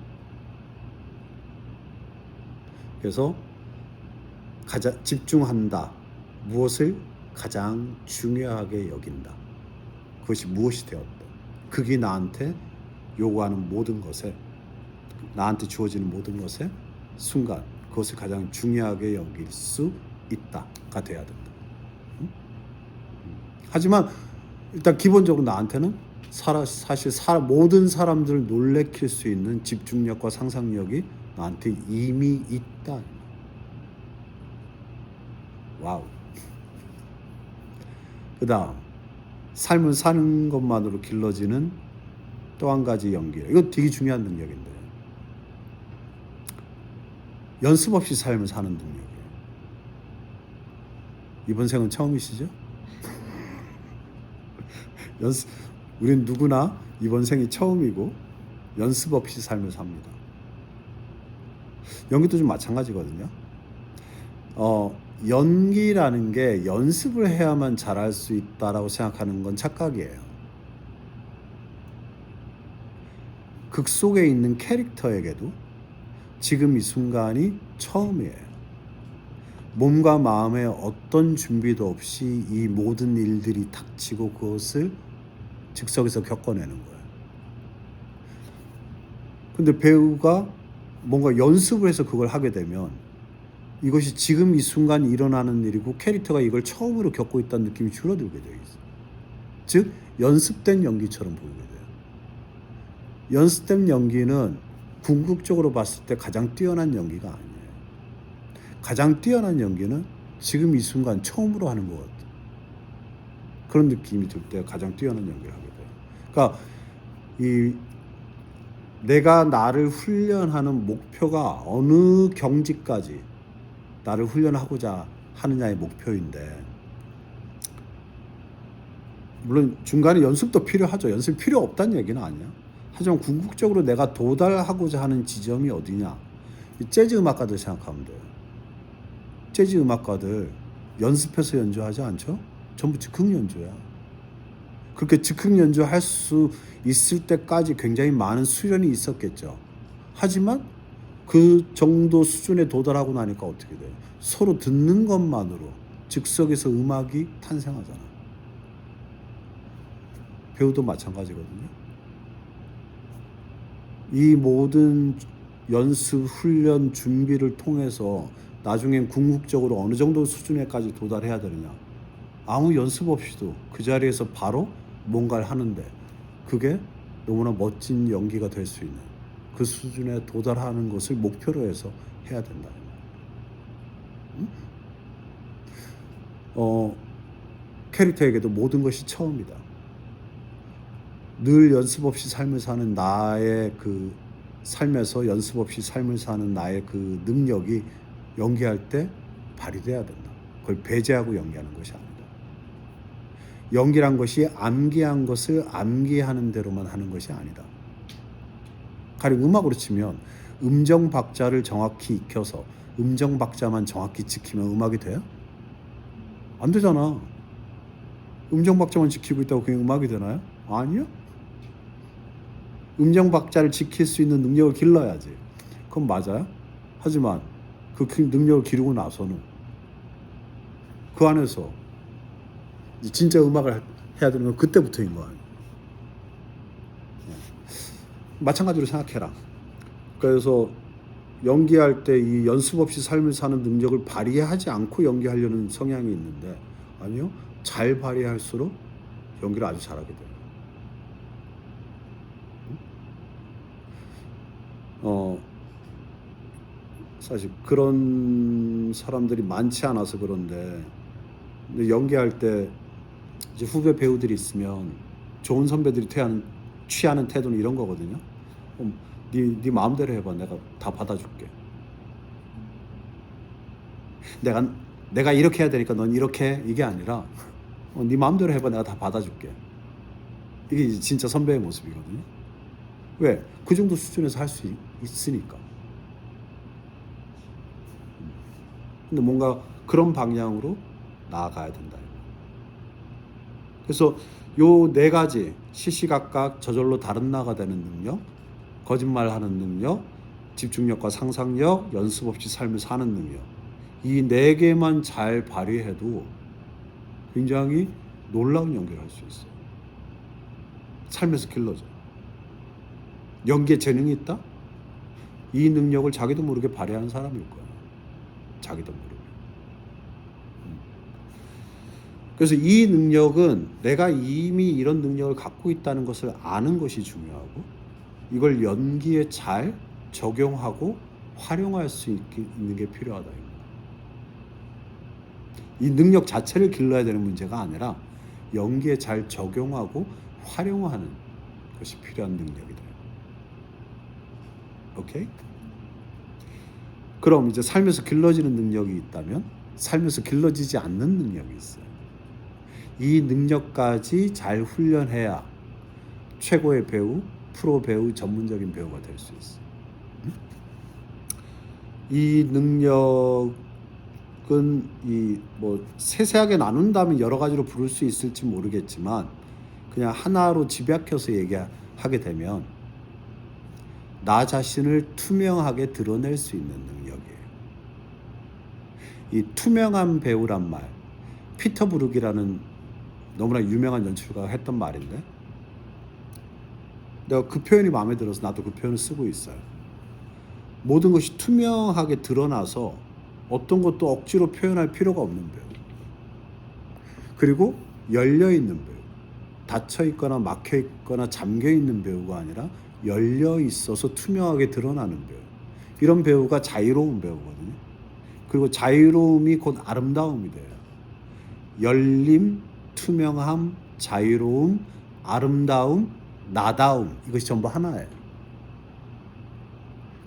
그래서 집중한다. 무엇을 가장 중요하게 여긴다. 그것이 무엇이 되었든 그게 나한테 요구하는 모든 것에, 나한테 주어지는 모든 것에 순간 그것을 가장 중요하게 여길 수 있다가 돼야 된다. 하지만 일단 기본적으로 나한테는 사실 모든 사람들을 놀래킬 수 있는 집중력과 상상력이 나한테 이미 있다. 와우. 그 다음 삶을 사는 것만으로 길러지는 또 한 가지 연기. 이거 되게 중요한 능력인데 연습 없이 삶을 사는 능력이에요. 이번 생은 처음이시죠? 우린 누구나 이번 생이 처음이고 연습 없이 삶을 삽니다. 연기도 좀 마찬가지거든요. 연기라는 게 연습을 해야만 잘할 수 있다라고 생각하는 건 착각이에요. 극 속에 있는 캐릭터에게도 지금 이 순간이 처음이에요. 몸과 마음에 어떤 준비도 없이 이 모든 일들이 닥치고 그것을 즉석에서 겪어내는 거예요. 근데 배우가 뭔가 연습을 해서 그걸 하게 되면 이것이 지금 이 순간 일어나는 일이고 캐릭터가 이걸 처음으로 겪고 있다는 느낌이 줄어들게 되어 있어요. 즉 연습된 연기처럼 보이게 돼요. 연습된 연기는 궁극적으로 봤을 때 가장 뛰어난 연기가 아니에요. 가장 뛰어난 연기는 지금 이 순간 처음으로 하는 것 같아요. 그런 느낌이 들 때 가장 뛰어난 연기를 하게 돼요. 그러니까 이 내가 나를 훈련하는 목표가 어느 경지까지 나를 훈련하고자 하느냐의 목표인데, 물론 중간에 연습도 필요하죠. 연습이 필요 없다는 얘기는 아니야. 하지만 궁극적으로 내가 도달하고자 하는 지점이 어디냐. 이 재즈 음악가들 생각하면 돼요. 재즈 음악가들 연습해서 연주하지 않죠? 전부 즉흥 연주야. 그렇게 즉흥 연주할 수 있을 때까지 굉장히 많은 수련이 있었겠죠. 하지만 그 정도 수준에 도달하고 나니까 어떻게 돼요? 서로 듣는 것만으로 즉석에서 음악이 탄생하잖아. 배우도 마찬가지거든요. 이 모든 연습, 훈련, 준비를 통해서 나중엔 궁극적으로 어느 정도 수준에까지 도달해야 되느냐. 아무 연습 없이도 그 자리에서 바로 뭔가를 하는데 그게 너무나 멋진 연기가 될 수 있는 그 수준에 도달하는 것을 목표로 해서 해야 된다. 캐릭터에게도 모든 것이 처음이다. 늘 연습 없이 삶을 사는 나의 그 삶에서 연습 없이 삶을 사는 나의 그 능력이 연기할 때 발휘돼야 된다. 그걸 배제하고 연기하는 것이 아니다. 연기란 것이 암기한 것을 암기하는 대로만 하는 것이 아니다. 가령 음악으로 치면 음정 박자를 정확히 익혀서 음정 박자만 정확히 지키면 음악이 돼요? 안 되잖아. 음정 박자만 지키고 있다고 그게 음악이 되나요? 아니요. 음정 박자를 지킬 수 있는 능력을 길러야지. 그건 맞아요. 하지만 그 능력을 기르고 나서는 그 안에서 진짜 음악을 해야 되는 건 그때부터인 거 아니에요. 마찬가지로 생각해라. 그래서 연기할 때 이 연습 없이 삶을 사는 능력을 발휘하지 않고 연기하려는 성향이 있는데, 아니요. 잘 발휘할수록 연기를 아주 잘하게 돼요. 사실 그런 사람들이 많지 않아서 그런데, 근데 연기할 때 이제 후배 배우들이 있으면 좋은 선배들이 취하는 태도는 이런 거거든요. 네 마음대로 해봐. 내가 다 받아줄게. 내가 이렇게 해야 되니까 넌 이렇게 해. 이게 아니라 네 마음대로 해봐. 내가 다 받아줄게. 이게 진짜 선배의 모습이거든요. 왜? 그 정도 수준에서 할 수 있으니까. 근데 뭔가 그런 방향으로 나아가야 된다. 그래서 요 네 가지, 시시각각 저절로 다른 나가 되는 능력, 거짓말하는 능력, 집중력과 상상력, 연습 없이 삶을 사는 능력, 이 네 개만 잘 발휘해도 굉장히 놀라운 연기를 할 수 있어요. 삶에서 길러져. 연기에 재능이 있다? 이 능력을 자기도 모르게 발휘하는 사람일 거예요. 자기도 모르게. 그래서 이 능력은 내가 이미 이런 능력을 갖고 있다는 것을 아는 것이 중요하고, 이걸 연기에 잘 적용하고 활용할 수 있는 게 필요하다. 이 능력 자체를 길러야 되는 문제가 아니라 연기에 잘 적용하고 활용하는 것이 필요한 능력이다. 오케이? 그럼 이제 삶에서 길러지는 능력이 있다면 삶에서 길러지지 않는 능력이 있어요. 이 능력까지 잘 훈련해야 최고의 배우, 프로 배우, 전문적인 배우가 될 수 있어요. 이 능력은 세세하게 나눈다면 여러 가지로 부를 수 있을지 모르겠지만, 그냥 하나로 집약해서 얘기하게 되면 나 자신을 투명하게 드러낼 수 있는 능력이에요. 이 투명한 배우란 말, 피터 브룩이라는 너무나 유명한 연출가가 했던 말인데, 내가 그 표현이 마음에 들어서 나도 그 표현을 쓰고 있어요. 모든 것이 투명하게 드러나서 어떤 것도 억지로 표현할 필요가 없는 배우. 그리고 열려있는 배우. 닫혀있거나 막혀있거나 잠겨있는 배우가 아니라 열려있어서 투명하게 드러나는 배우. 이런 배우가 자유로운 배우거든요. 그리고 자유로움이 곧 아름다움이 돼요. 열림, 투명함, 자유로움, 아름다움, 나다움, 이것이 전부 하나예요.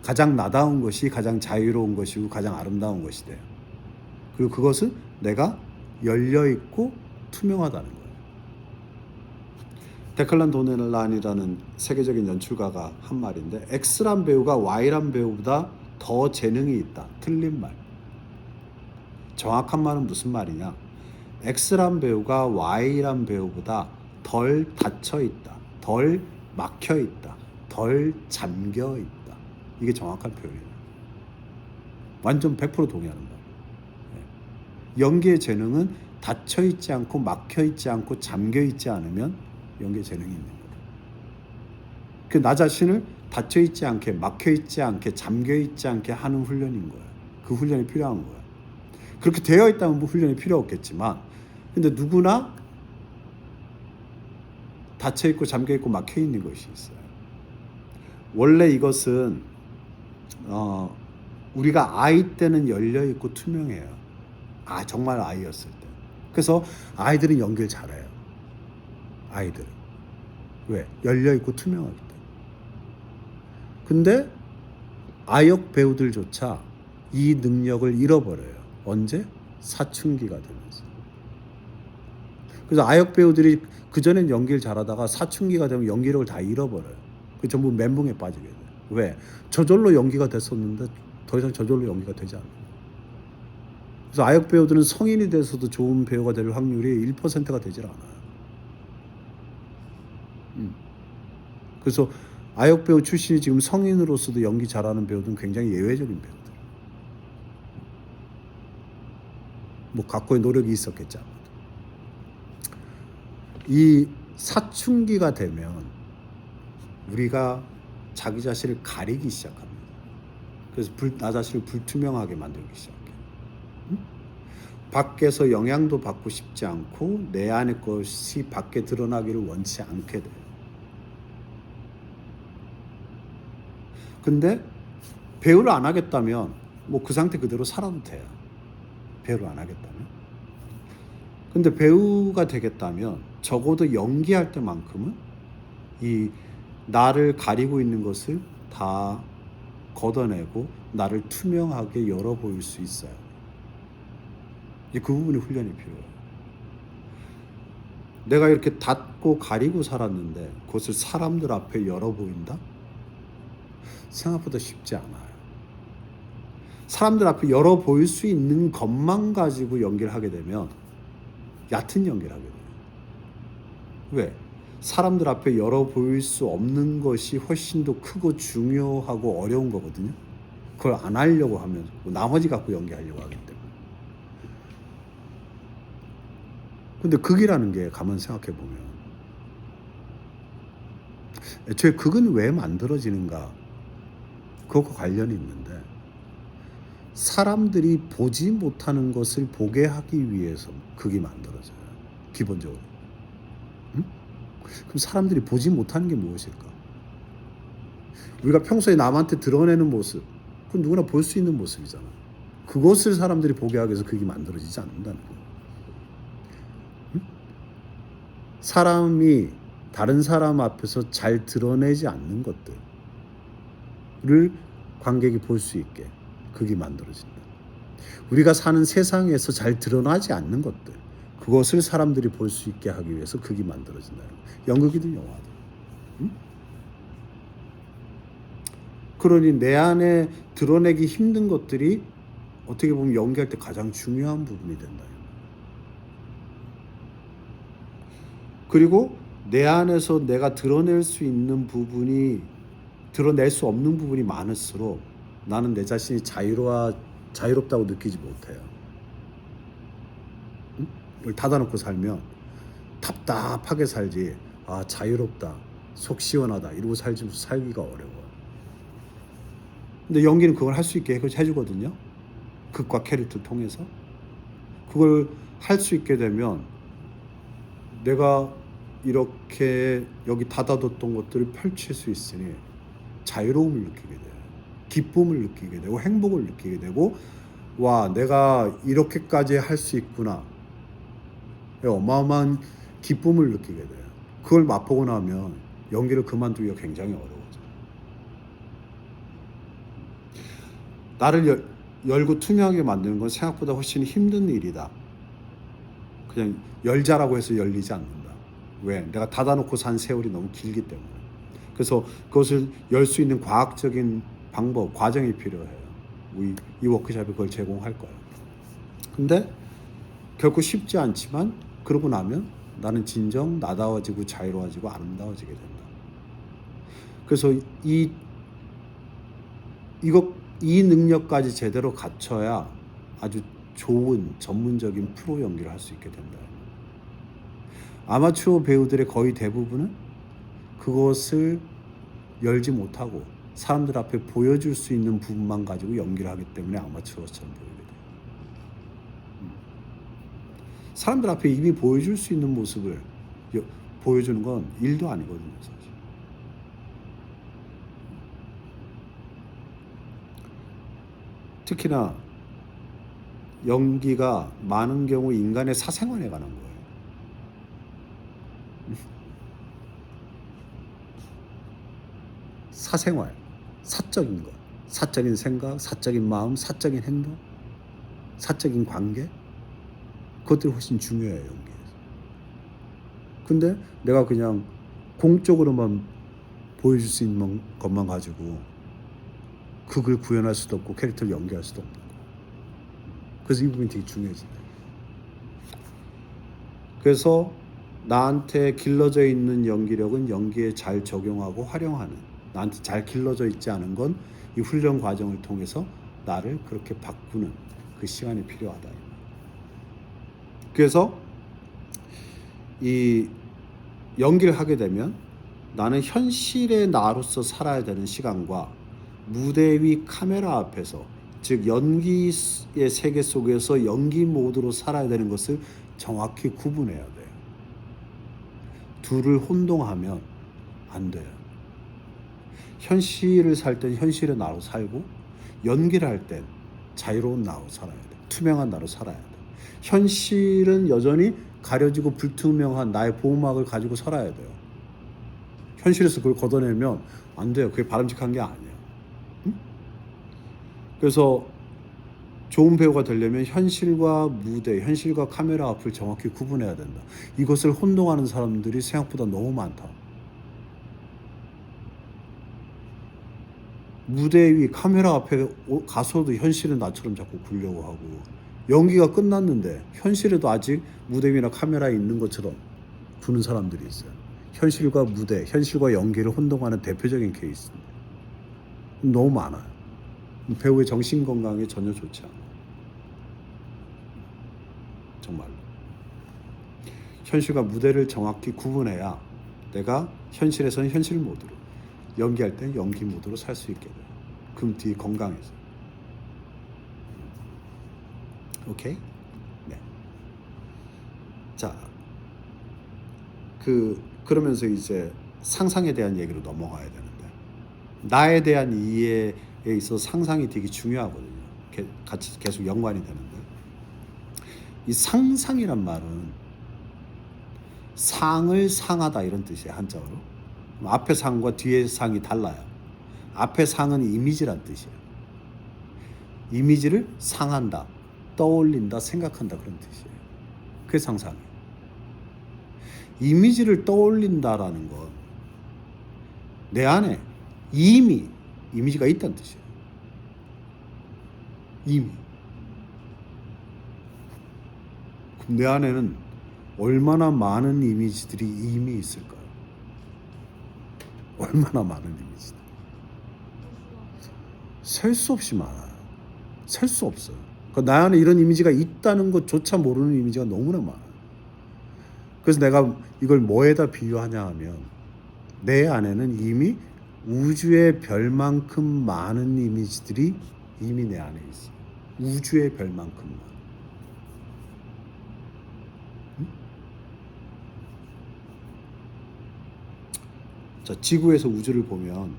가장 나다운 것이 가장 자유로운 것이고 가장 아름다운 것이 돼요. 그리고 그것은 내가 열려있고 투명하다는 거예요. 데클란 도넬란이라는 세계적인 연출가가 한 말인데, X란 배우가 Y란 배우보다 더 재능이 있다. 틀린 말. 정확한 말은 무슨 말이냐? X란 배우가 Y란 배우보다 덜 닫혀있다. 덜 막혀있다. 덜 잠겨있다. 이게 정확한 표현이에요. 완전 100% 동의하는 거예요. 연기의 재능은 닫혀있지 않고 막혀있지 않고 잠겨있지 않으면 연기의 재능이 있는 거예요. 그 나 자신을 닫혀있지 않게, 막혀있지 않게, 잠겨있지 않게 하는 훈련인 거예요. 그 훈련이 필요한 거예요. 그렇게 되어 있다면 뭐 훈련이 필요 없겠지만, 근데 누구나 닫혀있고 잠겨있고 막혀있는 것이 있어요. 원래 이것은 우리가 아이 때는 열려있고 투명해요. 정말 아이였을 때. 그래서 아이들은 연기를 잘해요. 아이들은. 왜? 열려있고 투명하기 때문에. 근데 아역 배우들조차 이 능력을 잃어버려요. 언제? 사춘기가 되면서. 그래서 아역 배우들이 그전엔 연기를 잘하다가 사춘기가 되면 연기력을 다 잃어버려요. 그 전부 멘붕에 빠지게 돼요. 왜? 저절로 연기가 됐었는데 더 이상 저절로 연기가 되지 않아요. 그래서 아역 배우들은 성인이 돼서도 좋은 배우가 될 확률이 1%가 되질 않아요. 그래서 아역 배우 출신이 지금 성인으로서도 연기 잘하는 배우들은 굉장히 예외적인 배우들. 뭐 각고의 노력이 있었겠죠. 이 사춘기가 되면 우리가 자기 자신을 가리기 시작합니다. 그래서 나 자신을 불투명하게 만들기 시작해요. 밖에서 영향도 받고 싶지 않고 내 안의 것이 밖에 드러나기를 원치 않게 돼요. 근데 배우를 안 하겠다면 뭐 그 상태 그대로 살아도 돼요. 배우를 안 하겠다면. 근데 배우가 되겠다면 적어도 연기할 때만큼은 이 나를 가리고 있는 것을 다 걷어내고 나를 투명하게 열어 보일 수 있어요. 그 부분이 훈련이 필요해요. 내가 이렇게 닫고 가리고 살았는데 그것을 사람들 앞에 열어 보인다? 생각보다 쉽지 않아요. 사람들 앞에 열어 보일 수 있는 것만 가지고 연기를 하게 되면 얕은 연기를 하게 돼요. 왜? 사람들 앞에 열어 보일 수 없는 것이 훨씬 더 크고 중요하고 어려운 거거든요. 그걸 안 하려고 하면 나머지 갖고 연기하려고 하기 때문에. 근데 극이라는 게 가만 생각해 보면 애초에 극은 왜 만들어지는가? 그것과 관련이 있는데, 사람들이 보지 못하는 것을 보게 하기 위해서 극이 만들어져요. 기본적으로. 응? 그럼 사람들이 보지 못하는 게 무엇일까? 우리가 평소에 남한테 드러내는 모습, 그건 누구나 볼 수 있는 모습이잖아. 그것을 사람들이 보게 하기 위해서 극이 만들어지지 않는다는 거예요. 응? 사람이 다른 사람 앞에서 잘 드러내지 않는 것들을 관객이 볼 수 있게 극이 만들어진다. 우리가 사는 세상에서 잘 드러나지 않는 것들, 그것을 사람들이 볼 수 있게 하기 위해서 극이 만들어진다. 연극이든 영화든. 응? 그러니 내 안에 드러내기 힘든 것들이 어떻게 보면 연기할 때 가장 중요한 부분이 된다. 그리고 내 안에서 내가 드러낼 수 있는 부분이, 드러낼 수 없는 부분이 많을수록 나는 내 자신이 자유롭다고 느끼지 못해요. 응? 뭘 닫아놓고 살면 답답하게 살지, 자유롭다, 속 시원하다 이러고 살기가 어려워. 근데 연기는 그걸 할 수 있게 해주거든요. 극과 캐릭터를 통해서 그걸 할 수 있게 되면 내가 이렇게 여기 닫아뒀던 것들을 펼칠 수 있으니 자유로움을 느끼게 돼요. 기쁨을 느끼게 되고 행복을 느끼게 되고 와 내가 이렇게까지 할 수 있구나. 어마어마한 기쁨을 느끼게 돼요. 그걸 맛보고 나면 연기를 그만두기가 굉장히 어려워져요. 나를 열고 투명하게 만드는 건 생각보다 훨씬 힘든 일이다. 그냥 열자라고 해서 열리지 않는다. 왜? 내가 닫아놓고 산 세월이 너무 길기 때문에. 그래서 그것을 열 수 있는 과학적인 방법, 과정이 필요해요. 이 워크숍이 그걸 제공할 거예요. 근데 결코 쉽지 않지만 그러고 나면 나는 진정 나다워지고 자유로워지고 아름다워지게 된다. 그래서 이 능력까지 제대로 갖춰야 아주 좋은 전문적인 프로 연기를 할 수 있게 된다. 아마추어 배우들의 거의 대부분은 그것을 열지 못하고 사람들 앞에 보여줄 수 있는 부분만 가지고 연기를 하기 때문에 아마추어처럼 보이게 돼요. 사람들 앞에 이미 보여줄 수 있는 모습을 보여주는 건 일도 아니거든요, 사실. 특히나 연기가 많은 경우 인간의 사생활에 관한 거예요. 사생활, 사적인 것, 사적인 생각, 사적인 마음, 사적인 행동, 사적인 관계, 그것들이 훨씬 중요해요, 연기에서. 근데 내가 그냥 공적으로만 보여줄 수 있는 것만 가지고 그걸 구현할 수도 없고 캐릭터를 연기할 수도 없는 거예요. 그래서 이 부분이 되게 중요해진다. 그래서 나한테 길러져 있는 연기력은 연기에 잘 적용하고 활용하는, 나한테 잘 길러져 있지 않은 건 이 훈련 과정을 통해서 나를 그렇게 바꾸는 그 시간이 필요하다. 그래서 이 연기를 하게 되면 나는 현실의 나로서 살아야 되는 시간과 무대 위 카메라 앞에서, 즉 연기의 세계 속에서 연기 모드로 살아야 되는 것을 정확히 구분해야 돼요. 둘을 혼동하면 안 돼요. 현실을 살 땐 현실의 나로 살고 연기를 할 땐 자유로운 나로 살아야 돼. 투명한 나로 살아야 돼. 현실은 여전히 가려지고 불투명한 나의 보호막을 가지고 살아야 돼요. 현실에서 그걸 걷어내면 안 돼요. 그게 바람직한 게 아니에요. 응? 그래서 좋은 배우가 되려면 현실과 무대, 현실과 카메라 앞을 정확히 구분해야 된다. 이것을 혼동하는 사람들이 생각보다 너무 많다. 무대 위 카메라 앞에 가서도 현실은 나처럼 자꾸 굴려고 하고, 연기가 끝났는데 현실에도 아직 무대 위나 카메라에 있는 것처럼 구는 사람들이 있어요. 현실과 무대, 현실과 연기를 혼동하는 대표적인 케이스입니다. 너무 많아요. 배우의 정신 건강에 전혀 좋지 않아요. 정말로. 현실과 무대를 정확히 구분해야 내가 현실에서는 현실 모드로, 연기할 때는 연기 모드로 살 수 있게 돼요. 그럼 뒤에 건강해서. 오케이? 네. 자, 그러면서 이제 상상에 대한 얘기로 넘어가야 되는데, 나에 대한 이해에 있어서 상상이 되게 중요하거든요. 같이 계속 연관이 되는데, 이 상상이란 말은 상을 상하다 이런 뜻이에요, 한자어로. 앞에 상과 뒤에 상이 달라요. 앞에 상은 이미지란 뜻이에요. 이미지를 상한다, 떠올린다, 생각한다 그런 뜻이에요. 그게 상상이에요. 이미지를 떠올린다라는 건 내 안에 이미 이미지가 있다는 뜻이에요. 이미. 그럼 내 안에는 얼마나 많은 이미지들이 이미 있을까요? 얼마나 많은 이미지들. 셀 수 없이 많아요. 셀 수 없어요. 그러니까 나 안에 이런 이미지가 있다는 것조차 모르는 이미지가 너무나 많아요. 그래서 내가 이걸 뭐에다 비유하냐 하면, 내 안에는 이미 우주의 별만큼 많은 이미지들이 이미 내 안에 있어요. 우주의 별만큼만. 응? 자, 지구에서 우주를 보면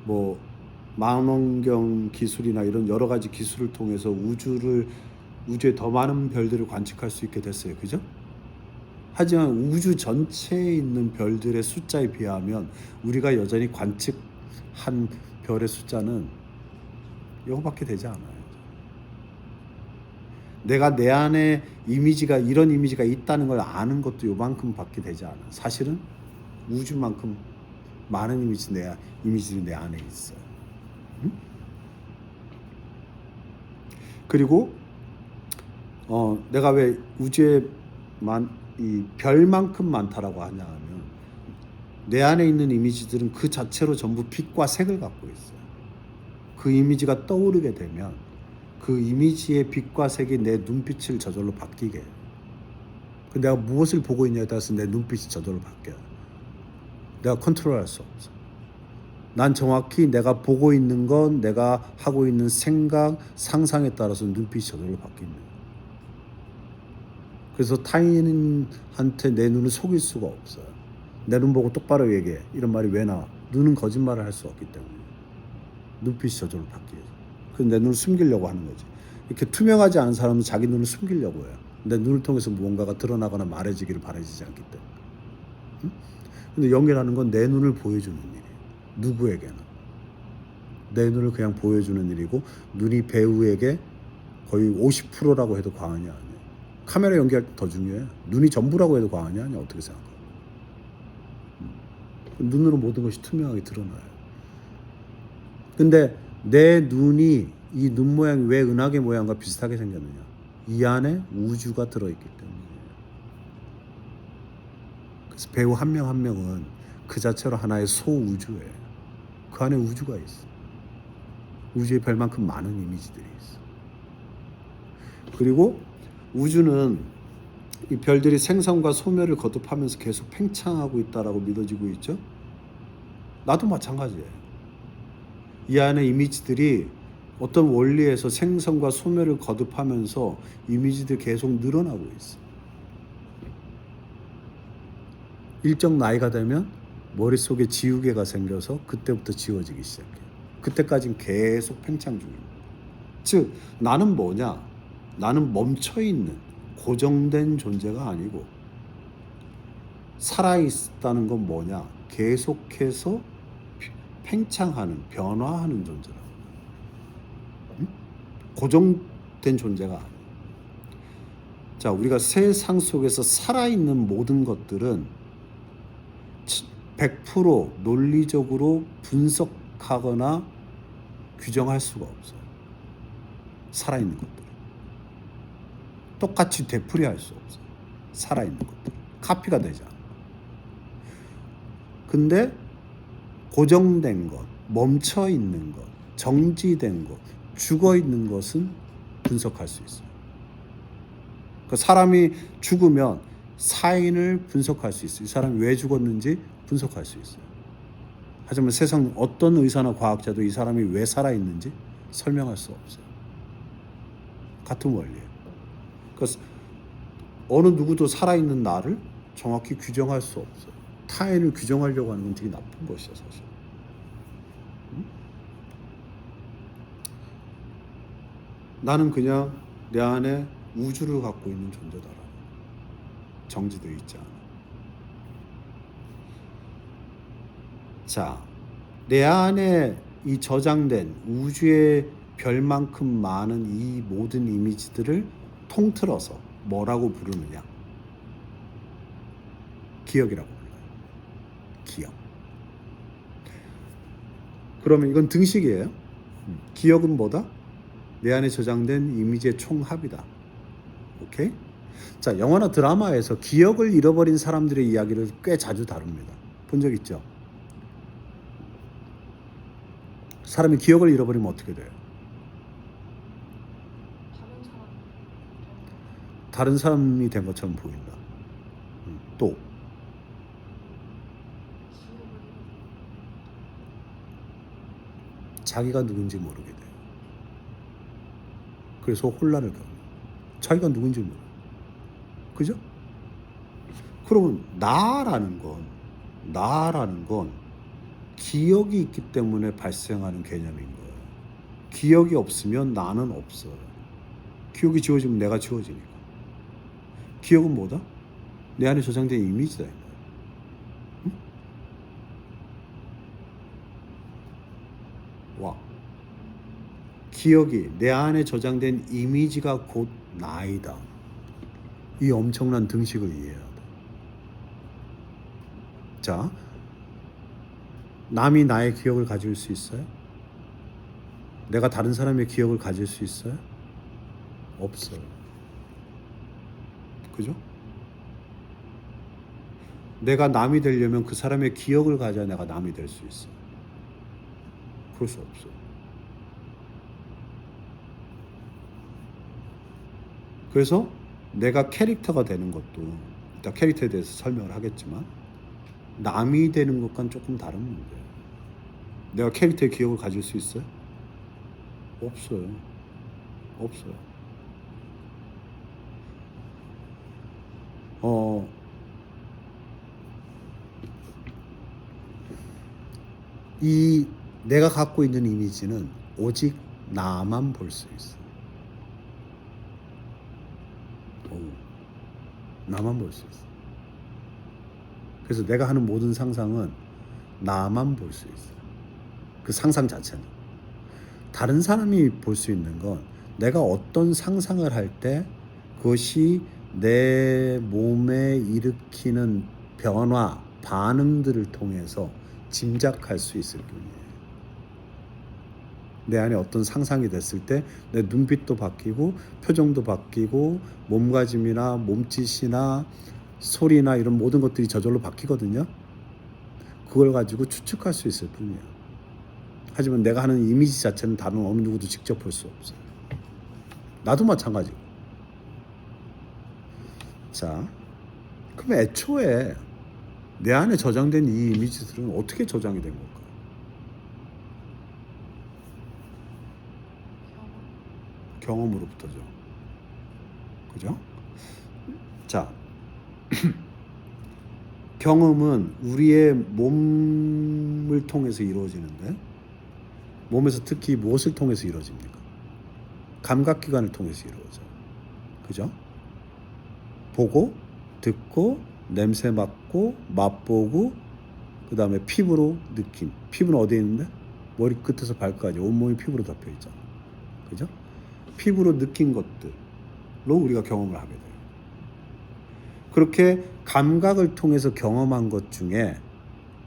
뭐 망원경 기술이나 이런 여러 가지 기술을 통해서 우주에 더 많은 별들을 관측할 수 있게 됐어요. 그죠? 하지만 우주 전체에 있는 별들의 숫자에 비하면 우리가 여전히 관측한 별의 숫자는 이거밖에 되지 않아요. 내가 내 안에 이런 이미지가 있다는 걸 아는 것도 요만큼밖에 되지 않아. 사실은 우주만큼 많은 이미지들이 내 안에 있어요. 응? 그리고 내가 왜 우주에 이 별만큼 많다라고 하냐 하면 내 안에 있는 이미지들은 그 자체로 전부 빛과 색을 갖고 있어요. 그 이미지가 떠오르게 되면 그 이미지의 빛과 색이 내 눈빛을 저절로 바뀌게 해요. 내가 무엇을 보고 있냐에 따라서 내 눈빛이 저절로 바뀌어요. 내가 컨트롤할 수 없어. 난 정확히 내가 보고 있는 건 내가 하고 있는 생각, 상상에 따라서 눈빛이 저절로 바뀝니다. 그래서 타인한테 내 눈을 속일 수가 없어요. 내 눈 보고 똑바로 얘기해. 이런 말이 왜 나와? 눈은 거짓말을 할 수 없기 때문에. 눈빛이 저절로 바뀌어요. 그래서 내 눈을 숨기려고 하는 거지. 이렇게 투명하지 않은 사람은 자기 눈을 숨기려고 해요. 내 눈을 통해서 무언가가 드러나거나 말해지기를 바라지 않기 때문에. 응? 근데 연기라는 건 내 눈을 보여주는 일이에요. 누구에게나. 내 눈을 그냥 보여주는 일이고 눈이 배우에게 거의 50%라고 해도 과언이 아니에요. 카메라 연기할 때 더 중요해. 눈이 전부라고 해도 과언이 아니야. 어떻게 생각해? 눈으로 모든 것이 투명하게 드러나요. 근데 내 눈이 이 눈 모양이 왜 은하계 모양과 비슷하게 생겼느냐? 이 안에 우주가 들어있기 때문이에요. 그래서 배우 한 명 한 명은 그 자체로 하나의 소우주예요. 그 안에 우주가 있어. 우주의 별만큼 많은 이미지들이 있어. 그리고 우주는 이 별들이 생성과 소멸을 거듭하면서 계속 팽창하고 있다라고 믿어지고 있죠. 나도 마찬가지예요. 이 안에 이미지들이 어떤 원리에서 생성과 소멸을 거듭하면서 이미지들이 계속 늘어나고 있어. 일정 나이가 되면 머릿속에 지우개가 생겨서 그때부터 지워지기 시작해요. 그때까지는 계속 팽창 중입니다. 즉 나는 뭐냐? 나는 멈춰있는 고정된 존재가 아니고 살아있다는 건 뭐냐? 계속해서 팽창하는, 변화하는 존재라고. 응? 고정된 존재가 아니에요. 자, 우리가 세상 속에서 살아있는 모든 것들은 100% 논리적으로 분석하거나 규정할 수가 없어요. 살아있는 것들. 똑같이 되풀이할 수 없어요. 살아있는 것들. 카피가 되지 않아요. 근데 고정된 것, 멈춰있는 것, 정지된 것, 죽어있는 것은 분석할 수 있어요. 그 사람이 죽으면 사인을 분석할 수 있어요. 이 사람이 왜 죽었는지 분석할 수 있어요. 하지만 세상 어떤 의사나 과학자도 이 사람이 왜 살아있는지 설명할 수 없어요. 같은 원리예요. 그래서 어느 누구도 살아있는 나를 정확히 규정할 수 없어요. 타인을 규정하려고 하는 건 되게 나쁜 것이야, 사실. 응? 나는 그냥 내 안에 우주를 갖고 있는 존재다라. 정지되어 있지 않아. 자, 내 안에 이 저장된 우주의 별만큼 많은 이 모든 이미지들을 통틀어서 뭐라고 부르느냐? 기억이라고 불러요. 기억. 그러면 이건 등식이에요. 기억은 뭐다? 내 안에 저장된 이미지의 총합이다. 오케이? 자, 영화나 드라마에서 기억을 잃어버린 사람들의 이야기를 꽤 자주 다룹니다. 본 적 있죠? 사람이 기억을 잃어버리면 어떻게 돼요? 다른 사람이 된 것처럼 보인다. 또 자기가 누군지 모르게 돼요. 그래서 혼란을 겪는. 자기가 누군지 몰라. 그죠? 그러면 나라는 건 기억이 있기 때문에 발생하는 개념인 거예요. 기억이 없으면 나는 없어요. 기억이 지워지면 내가 지워지니까. 기억은 뭐다? 내 안에 저장된 이미지다. 응? 와. 기억이 내 안에 저장된 이미지가 곧 나이다. 이 엄청난 등식을 이해해야 돼. 자, 남이 나의 기억을 가질 수 있어요? 내가 다른 사람의 기억을 가질 수 있어요? 없어요. 그죠? 내가 남이 되려면 그 사람의 기억을 가져야 내가 남이 될 수 있어. 그럴 수 없어. 그래서 내가 캐릭터가 되는 것도 이따 캐릭터에 대해서 설명을 하겠지만 남이 되는 것과는 조금 다른 문제예요. 내가 캐릭터의 기억을 가질 수 있어요? 없어요. 없어요. 이 내가 갖고 있는 이미지는 오직 나만 볼 수 있어. 나만 볼 수 있어. 그래서 내가 하는 모든 상상은 나만 볼 수 있어. 그 상상 자체는. 다른 사람이 볼 수 있는 건 내가 어떤 상상을 할 때 그것이 내 몸에 일으키는 변화, 반응들을 통해서 짐작할 수 있을 뿐이에요. 내 안에 어떤 상상이 됐을 때 내 눈빛도 바뀌고 표정도 바뀌고 몸가짐이나 몸짓이나 소리나 이런 모든 것들이 저절로 바뀌거든요. 그걸 가지고 추측할 수 있을 뿐이에요. 하지만 내가 하는 이미지 자체는 다른 어느 누구도 직접 볼 수 없어요. 나도 마찬가지고. 자, 그럼 애초에 내 안에 저장된 이 이미지들은 어떻게 저장이 된 걸까? 경험으로부터죠. 그죠? 자, 경험은 우리의 몸을 통해서 이루어지는데 몸에서 특히 무엇을 통해서 이루어집니까? 감각기관을 통해서 이루어져요. 그죠? 보고, 듣고, 냄새 맡고, 맛보고, 그 다음에 피부로 느낌. 피부는 어디에 있는데? 머리 끝에서 발까지 온몸이 피부로 덮여 있잖아. 그죠? 피부로 느낀 것들로 우리가 경험을 하게 돼요. 그렇게 감각을 통해서 경험한 것 중에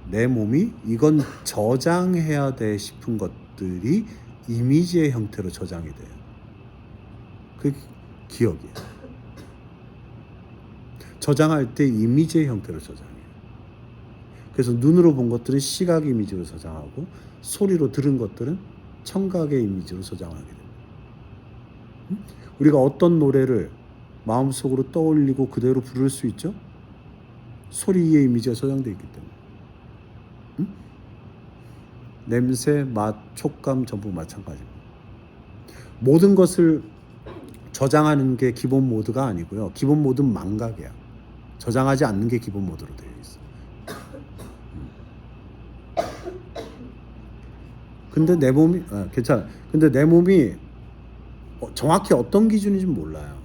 내 몸이 이건 저장해야 돼 싶은 것들이 이미지의 형태로 저장이 돼요. 그게 기억이에요. 저장할 때 이미지의 형태로 저장해요. 그래서 눈으로 본 것들은 시각 이미지로 저장하고 소리로 들은 것들은 청각의 이미지로 저장하게 됩니다. 우리가 어떤 노래를 마음속으로 떠올리고 그대로 부를 수 있죠? 소리의 이미지가 저장되어 있기 때문에. 냄새, 맛, 촉감 전부 마찬가지입니다. 모든 것을 저장하는 게 기본 모드가 아니고요. 기본 모드는 망각이야. 저장하지 않는 게 기본 모드로 되어 있어. 근데 내 몸이 괜찮아. 근데 내 몸이 정확히 어떤 기준인지 몰라요.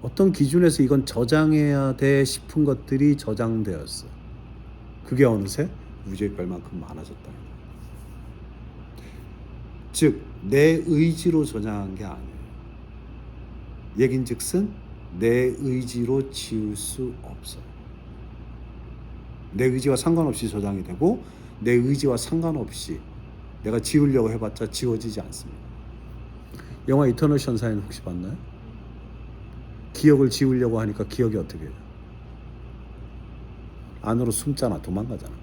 어떤 기준에서 이건 저장해야 돼 싶은 것들이 저장되었어. 그게 어느새 우주의 별만큼 많아졌다. 즉, 내 의지로 저장한 게 아니에요. 얘긴즉슨 내 의지로 지울 수 없어요. 내 의지와 상관없이 저장이 되고 내 의지와 상관없이 내가 지우려고 해봤자 지워지지 않습니다. 영화 이터널 션샤인 혹시 봤나요? 기억을 지우려고 하니까 기억이 어떻게 해요? 안으로 숨잖아. 도망가잖아.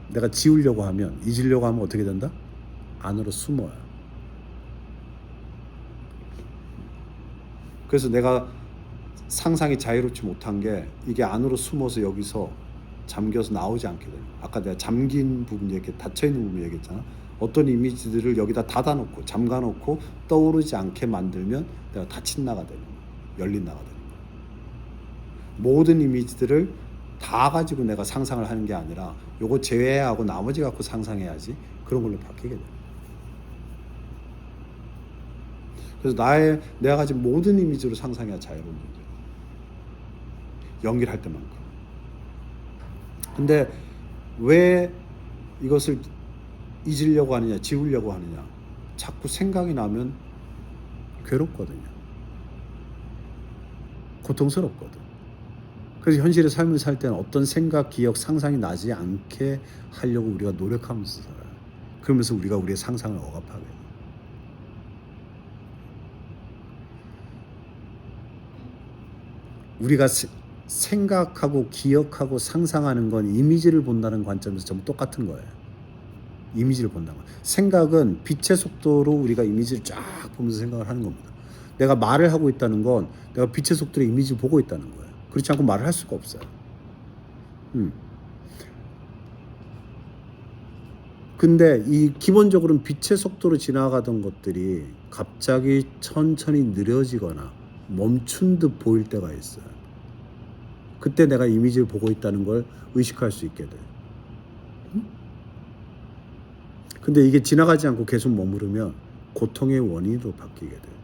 내가 지우려고 하면, 잊으려고 하면 어떻게 된다? 안으로 숨어요. 그래서 내가 상상이 자유롭지 못한 게 이게 안으로 숨어서 여기서 잠겨서 나오지 않게 돼요. 아까 내가 잠긴 부분 얘기, 닫혀있는 부분 얘기했잖아. 어떤 이미지들을 여기다 닫아놓고 잠가놓고 떠오르지 않게 만들면 내가 닫힌 나가 되는 거야. 열린 나가 되는 거야. 모든 이미지들을 다 가지고 내가 상상을 하는 게 아니라 요거 제외하고 나머지 갖고 상상해야지 그런 걸로 바뀌게 돼. 그래서 내가 가진 모든 이미지로 상상해야 자유로운 존재. 연기를 할 때만큼. 근데 왜 이것을 잊으려고 하느냐, 지우려고 하느냐. 자꾸 생각이 나면 괴롭거든요. 고통스럽거든. 그래서 현실의 삶을 살 때는 어떤 생각, 기억, 상상이 나지 않게 하려고 우리가 노력하면서 살아요. 그러면서 우리가 우리의 상상을 억압하게 돼요. 우리가 생각하고 기억하고 상상하는 건 이미지를 본다는 관점에서 전부 똑같은 거예요. 이미지를 본다는 거. 생각은 빛의 속도로 우리가 이미지를 쫙 보면서 생각을 하는 겁니다. 내가 말을 하고 있다는 건 내가 빛의 속도로 이미지를 보고 있다는 거예요. 그렇지 않고 말을 할 수가 없어요. 근데 이 기본적으로는 빛의 속도로 지나가던 것들이 갑자기 천천히 느려지거나 멈춘 듯 보일 때가 있어요. 그때 내가 이미지를 보고 있다는 걸 의식할 수 있게 돼요. 근데 이게 지나가지 않고 계속 머무르면 고통의 원인으로 바뀌게 돼요.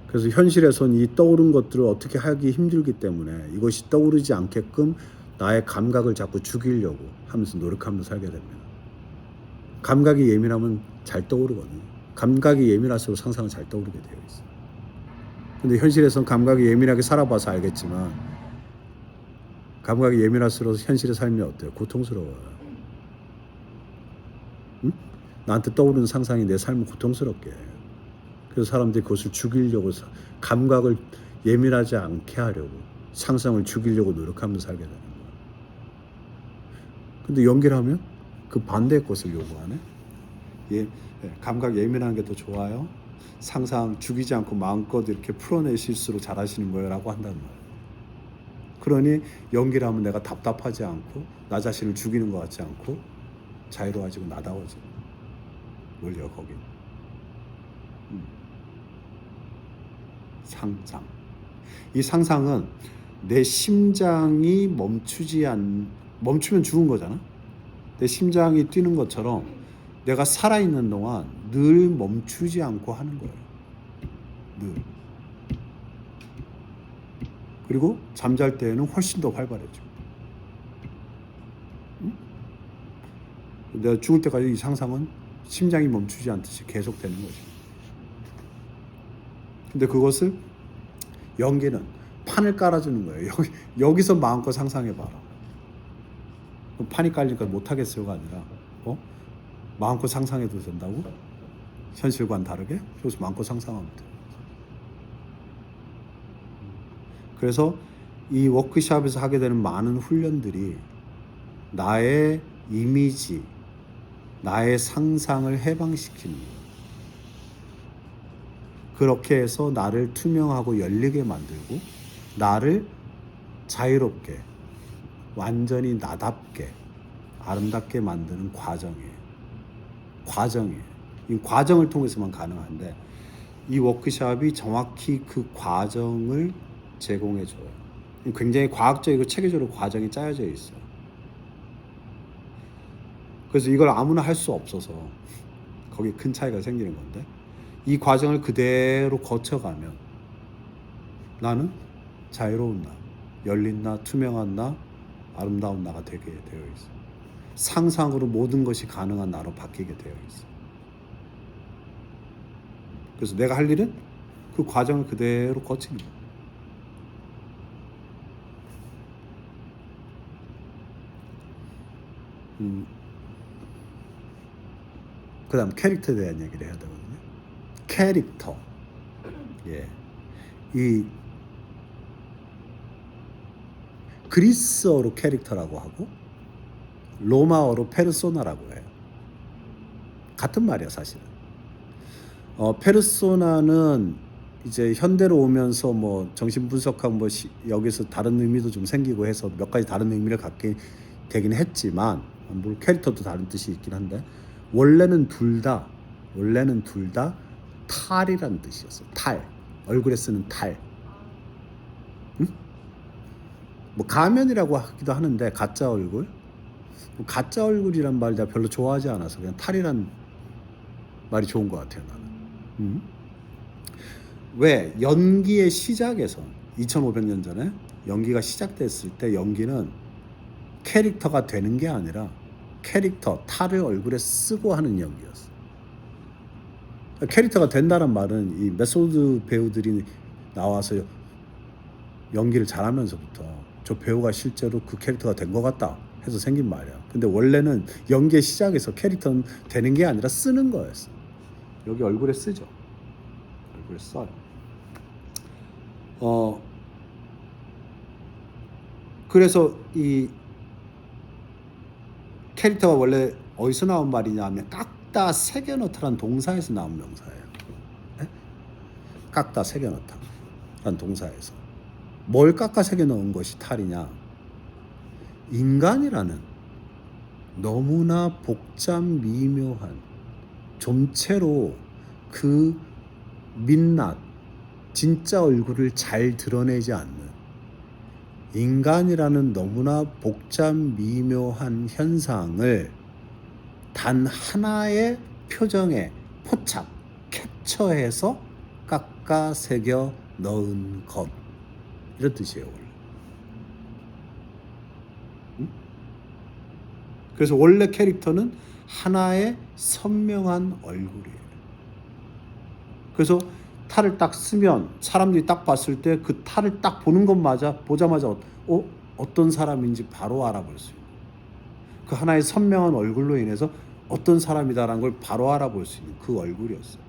그래서 현실에선 이 떠오른 것들을 어떻게 하기 힘들기 때문에 이것이 떠오르지 않게끔 나의 감각을 자꾸 죽이려고 하면서 노력하면서 살게 됩니다. 감각이 예민하면 잘 떠오르거든요. 감각이 예민할수록 상상은 잘 떠오르게 되어 있어요. 근데 현실에선 감각이 예민하게 살아봐서 알겠지만 감각이 예민할수록 현실의 삶이 어때요? 고통스러워요. 응? 나한테 떠오르는 상상이 내 삶을 고통스럽게 해요. 그래서 사람들이 그것을 죽이려고 감각을 예민하지 않게 하려고 상상을 죽이려고 노력하면서 살게 되는 거예요. 근데 연기를 하면 그 반대의 것을 요구하네. 감각 예민한 게 더 좋아요. 상상 죽이지 않고 마음껏 이렇게 풀어내실수록 잘하시는 거예요 라고 한다는 거예요. 그러니 연기를 하면 내가 답답하지 않고 나 자신을 죽이는 것 같지 않고 자유로워지고 나다워지고 원리가 거기. 상상. 이 상상은 내 심장이 멈추면 죽은 거잖아. 내 심장이 뛰는 것처럼 내가 살아있는 동안 늘 멈추지 않고 하는 거예요. 늘. 그리고 잠잘 때에는 훨씬 더 활발해져. 내가 죽을 때까지 이 상상은 심장이 멈추지 않듯이 계속되는 거죠. 근데 그것을 연기는 판을 깔아주는 거예요. 여기서 마음껏 상상해봐라. 판이 깔리니까 못하겠어요가 아니라 마음껏 상상해도 된다고? 현실과는 다르게? 그래서 마음껏 상상하면 돼. 그래서 이 워크숍에서 하게 되는 많은 훈련들이 나의 이미지, 나의 상상을 해방시키는 거예요. 그렇게 해서 나를 투명하고 열리게 만들고 나를 자유롭게 완전히 나답게 아름답게 만드는 과정이에요. 이 과정을 통해서만 가능한데 이 워크숍이 정확히 그 과정을 제공해줘요. 굉장히 과학적이고 체계적으로 과정이 짜여져 있어요. 그래서 이걸 아무나 할 수 없어서 거기 큰 차이가 생기는 건데 이 과정을 그대로 거쳐가면 나는 자유로운 나, 열린 나, 투명한 나, 아름다운 나가 되게 되어 있어요. 상상으로 모든 것이 가능한 나로 바뀌게 되어 있어요. 그래서 내가 할 일은 그 과정을 그대로 거치는 거예요. 그 다음 캐릭터에 대한 얘기를 해야 되거든요. 캐릭터. 이 그리스어로 캐릭터라고 하고 로마어로 페르소나라고 해요. 같은 말이야 사실은. 페르소나는 이제 현대로 오면서 뭐 정신 분석하고 뭐 여기서 다른 의미도 좀 생기고 해서 몇 가지 다른 의미를 갖게 되긴 했지만 물론 캐릭터도 다른 뜻이 있긴 한데 원래는 둘 다 탈이란 뜻이었어. 탈. 얼굴에 쓰는 탈. 응? 뭐 가면이라고 하기도 하는데 가짜 얼굴. 가짜 얼굴이란 말 내가 별로 좋아하지 않아서 그냥 탈이란 말이 좋은 것 같아요, 나는. 응? 왜 연기의 시작에서 2500년 전에 연기가 시작됐을 때 연기는 캐릭터가 되는 게 아니라 캐릭터 탈을 얼굴에 쓰고 하는 연기였어. 캐릭터가 된다는 말은 이 메소드 배우들이 나와서 연기를 잘하면서부터 저 배우가 실제로 그 캐릭터가 된 것 같다 해서 생긴 말이야. 근데 원래는 연기의 시작에서 캐릭터는 되는 게 아니라 쓰는 거였어. 여기 얼굴에 쓰죠. 얼굴에 써요. 그래서 이 캐릭터가 원래 어디서 나온 말이냐 하면 깎다 새겨넣다라는 동사에서 나온 명사예요. 네? 깎다 새겨넣다라는 동사에서 뭘 깎아 새겨넣은 것이 탈이냐? 인간이라는 너무나 복잡 미묘한 좀채로 그 민낯 진짜 얼굴을 잘 드러내지 않는 인간이라는 너무나 복잡 미묘한 현상을 단 하나의 표정에 포착, 캡처해서 깎아 새겨 넣은 것, 이런 뜻이에요, 원래. 응? 그래서 원래 캐릭터는 하나의 선명한 얼굴이에요. 그래서 탈을 딱 쓰면 사람들이 딱 봤을 때 그 탈을 딱 보자마자 어떤 사람인지 바로 알아볼 수 있는, 그 하나의 선명한 얼굴로 인해서 어떤 사람이다라는 걸 바로 알아볼 수 있는 그 얼굴이었어요,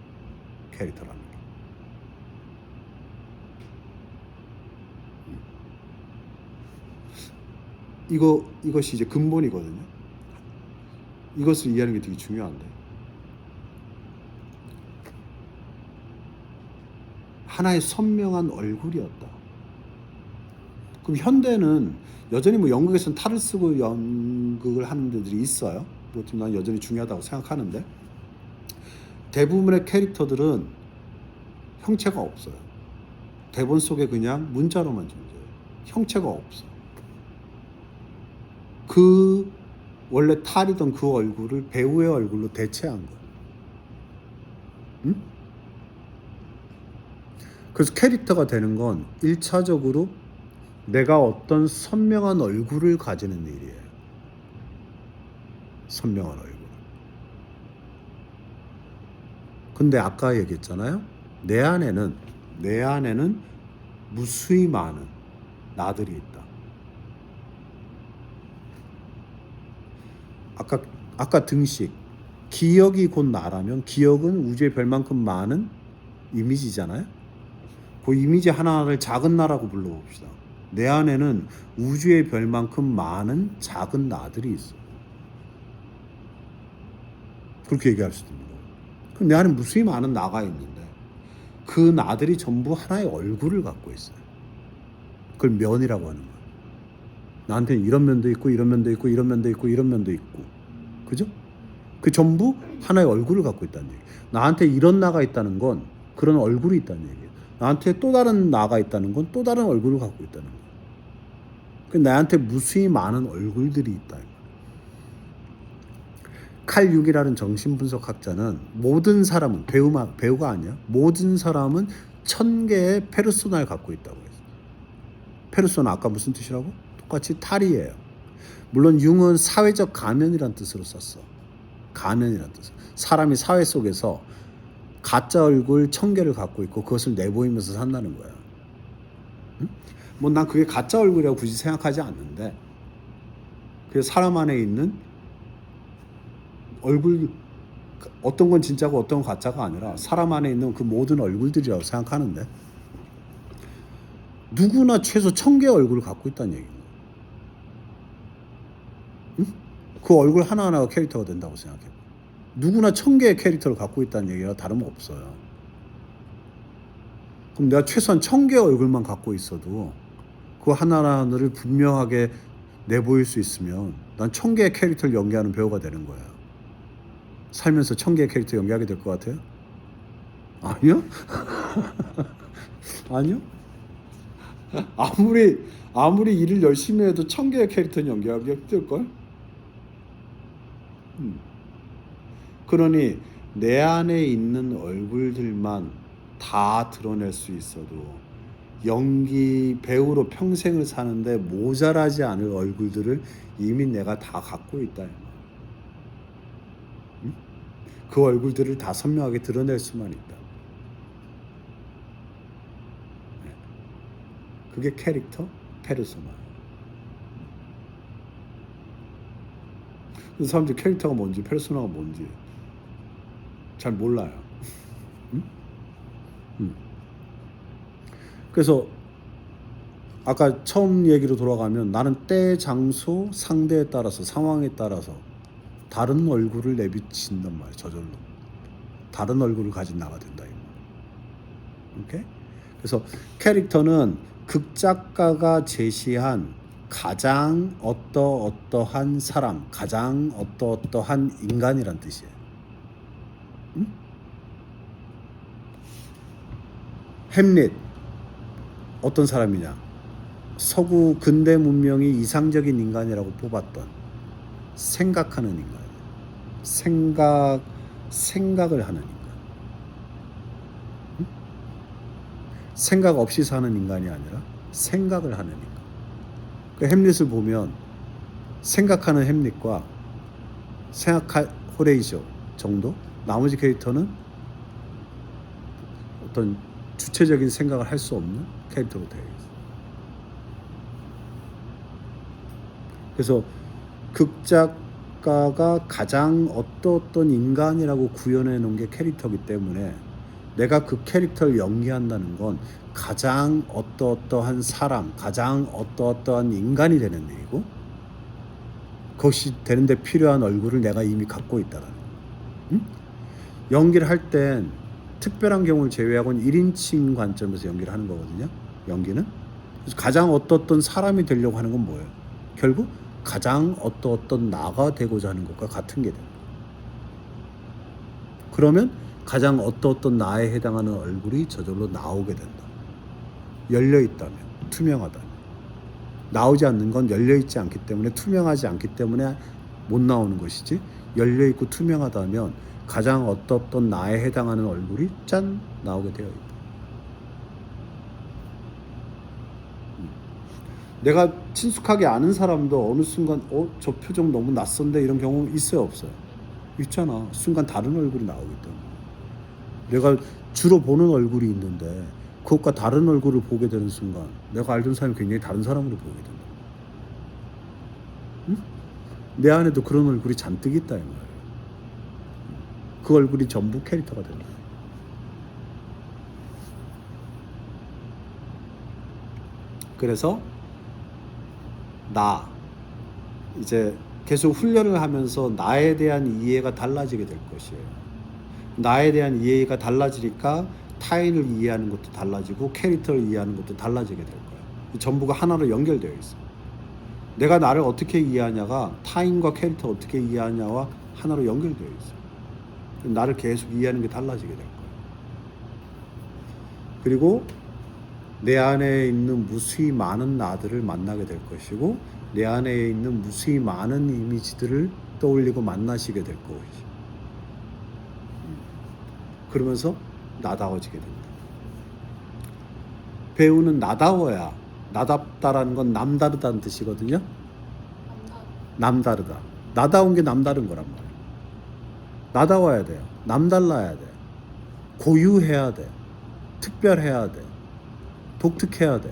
캐릭터라는 게. 이것이 이제 근본이거든요. 이것을 이해하는 게 되게 중요한데, 하나의 선명한 얼굴이었다. 그럼 현대는 여전히 뭐 연극에서는 탈을 쓰고 연극을 하는 데들이 있어요. 난 여전히 중요하다고 생각하는데, 대부분의 캐릭터들은 형체가 없어요. 대본 속에 그냥 문자로만 존재해요. 형체가 없어. 그 원래 탈이던 그 얼굴을 배우의 얼굴로 대체한 거예요. 응? 그래서 캐릭터가 되는 건 1차적으로 내가 어떤 선명한 얼굴을 가지는 일이에요. 선명한 얼굴. 근데 아까 얘기했잖아요. 내 안에는 무수히 많은 나들이 있다. 아까 등식, 기억이 곧 나라면 기억은 우주의 별만큼 많은 이미지잖아요. 그 이미지 하나를 작은 나라고 불러봅시다. 내 안에는 우주의 별만큼 많은 작은 나들이 있어. 그렇게 얘기할 수도 있는 거고. 그럼 내 안에 무수히 많은 나가 있는데 그 나들이 전부 하나의 얼굴을 갖고 있어요. 그걸 면이라고 하는 거예요. 나한테는 이런 면도 있고 이런 면도 있고 이런 면도 있고 이런 면도 있고, 그죠? 그 전부 하나의 얼굴을 갖고 있다는 얘기예요. 나한테 이런 나가 있다는 건 그런 얼굴이 있다는 얘기예요. 나한테 또 다른 나가 있다는 건 또 다른 얼굴을 갖고 있다는 거예요. 나한테 무수히 많은 얼굴들이 있다. 칼 융이라는 정신분석학자는 모든 사람은 배우가 아니야. 모든 사람은 1000개의 페르소나를 갖고 있다고 했어요. 페르소나 아까 무슨 뜻이라고? 똑같이 탈이에요. 물론 융은 사회적 가면이란 뜻으로 썼어. 가면이란 뜻. 사람이 사회 속에서 가짜 얼굴 1000개를 갖고 있고 그것을 내보이면서 산다는 거야. 응? 뭐 난 그게 가짜 얼굴이라고 굳이 생각하지 않는데, 그 사람 안에 있는 얼굴, 어떤 건 진짜고 어떤 건 가짜가 아니라 사람 안에 있는 그 모든 얼굴들이라고 생각하는데, 누구나 최소 1000개의 얼굴을 갖고 있다는 얘기예요. 응? 그 얼굴 하나하나가 캐릭터가 된다고 생각해. 누구나 1000개의 캐릭터를 갖고 있다는 얘기가 다름없어요. 그럼 내가 최소한 1000개의 얼굴만 갖고 있어도 그 하나하나를 분명하게 내보일 수 있으면 난 1000개의 캐릭터를 연기하는 배우가 되는 거야. 살면서 1000개의 캐릭터 연기하게 될 것 같아요? 아니요? 아니요? 아무리 일을 열심히 해도 1000개의 캐릭터는 연기하기 힘들걸? 음. 그러니 내 안에 있는 얼굴들만 다 드러낼 수 있어도 연기 배우로 평생을 사는데 모자라지 않을 얼굴들을 이미 내가 다 갖고 있다. 응? 그 얼굴들을 다 선명하게 드러낼 수만 있다. 그게 캐릭터, 페르소나. 사람들이 캐릭터가 뭔지, 페르소나가 뭔지 잘 몰라요. 응? 응. 그래서 아까 처음 얘기로 돌아가면 나는 때, 장소, 상대에 따라서, 상황에 따라서 다른 얼굴을 내비친단 말이에요. 저절로. 다른 얼굴을 가진 나가 된다. 오케이? 그래서 캐릭터는 극작가가 제시한 가장 어떠한 사람, 가장 어떠한 인간이란 뜻이에요. 응? 햄릿 어떤 사람이냐? 서구 근대 문명이 이상적인 인간이라고 뽑았던 생각하는 인간, 생각을 하는 인간, 응? 생각 없이 사는 인간이 아니라 생각을 하는 인간. 그 햄릿을 보면 생각하는 햄릿과 생각할 호레이쇼 정도, 나머지 캐릭터는 어떤 주체적인 생각을 할 수 없는 캐릭터로 되어 있어요. 그래서 극작가가 가장 어떤 인간이라고 구현해 놓은 게 캐릭터이기 때문에 내가 그 캐릭터를 연기한다는 건 가장 어떠한 사람, 가장 어떠한 인간이 되는 얘기고, 그것이 되는데 필요한 얼굴을 내가 이미 갖고 있다라는 거예요. 응? 연기를 할 땐 특별한 경우를 제외하고는 1인칭 관점에서 연기를 하는 거거든요. 연기는. 그래서 가장 어떤 사람이 되려고 하는 건 뭐예요? 결국 가장 어떤 나가 되고자 하는 것과 같은 게 됩니다. 그러면 가장 어떤 나에 해당하는 얼굴이 저절로 나오게 된다. 열려있다면, 투명하다면. 나오지 않는 건 열려있지 않기 때문에, 투명하지 않기 때문에 못 나오는 것이지, 열려있고 투명하다면 가장 어떤 나에 해당하는 얼굴이 짠 나오게 되어 있다. 내가 친숙하게 아는 사람도 어느 순간 저 표정 너무 낯선데 이런 경우 있어요, 없어요? 있잖아. 순간 다른 얼굴이 나오기 때문에. 내가 주로 보는 얼굴이 있는데 그것과 다른 얼굴을 보게 되는 순간 내가 알던 사람이 굉장히 다른 사람으로 보게 된다. 응? 내 안에도 그런 얼굴이 잔뜩 있다 이 말이에요. 그 얼굴이 전부 캐릭터가 된다. 그래서 이제 계속 훈련을 하면서 나에 대한 이해가 달라지게 될 것이에요. 나에 대한 이해가 달라지니까 타인을 이해하는 것도 달라지고 캐릭터를 이해하는 것도 달라지게 될 거예요. 전부가 하나로 연결되어 있어요. 내가 나를 어떻게 이해하냐가 타인과 캐릭터 어떻게 이해하냐와 하나로 연결되어 있어요. 나를 계속 이해하는 게 달라지게 될 거예요. 그리고 내 안에 있는 무수히 많은 나들을 만나게 될 것이고, 내 안에 있는 무수히 많은 이미지들을 떠올리고 만나시게 될 것이죠. 그러면서 나다워지게 된다. 배우는 나다워야, 나답다라는 건 남다르다는 뜻이거든요. 남다르다. 나다운 게 남다른 거란 말이에요. 나다워야 돼요. 남달라야 돼. 고유해야 돼. 특별해야 돼. 독특해야 돼.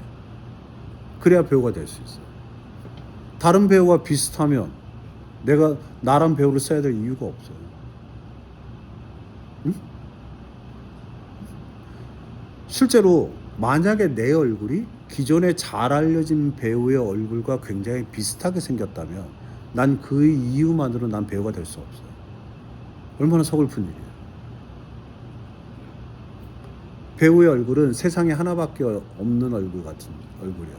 그래야 배우가 될 수 있어요. 다른 배우와 비슷하면 내가 나란 배우를 써야 될 이유가 없어요. 응? 실제로 만약에 내 얼굴이 기존에 잘 알려진 배우의 얼굴과 굉장히 비슷하게 생겼다면 난 그 이유만으로 난 배우가 될 수 없어요. 얼마나 서글픈 일이에요. 배우의 얼굴은 세상에 하나밖에 없는 얼굴 같은 얼굴이야.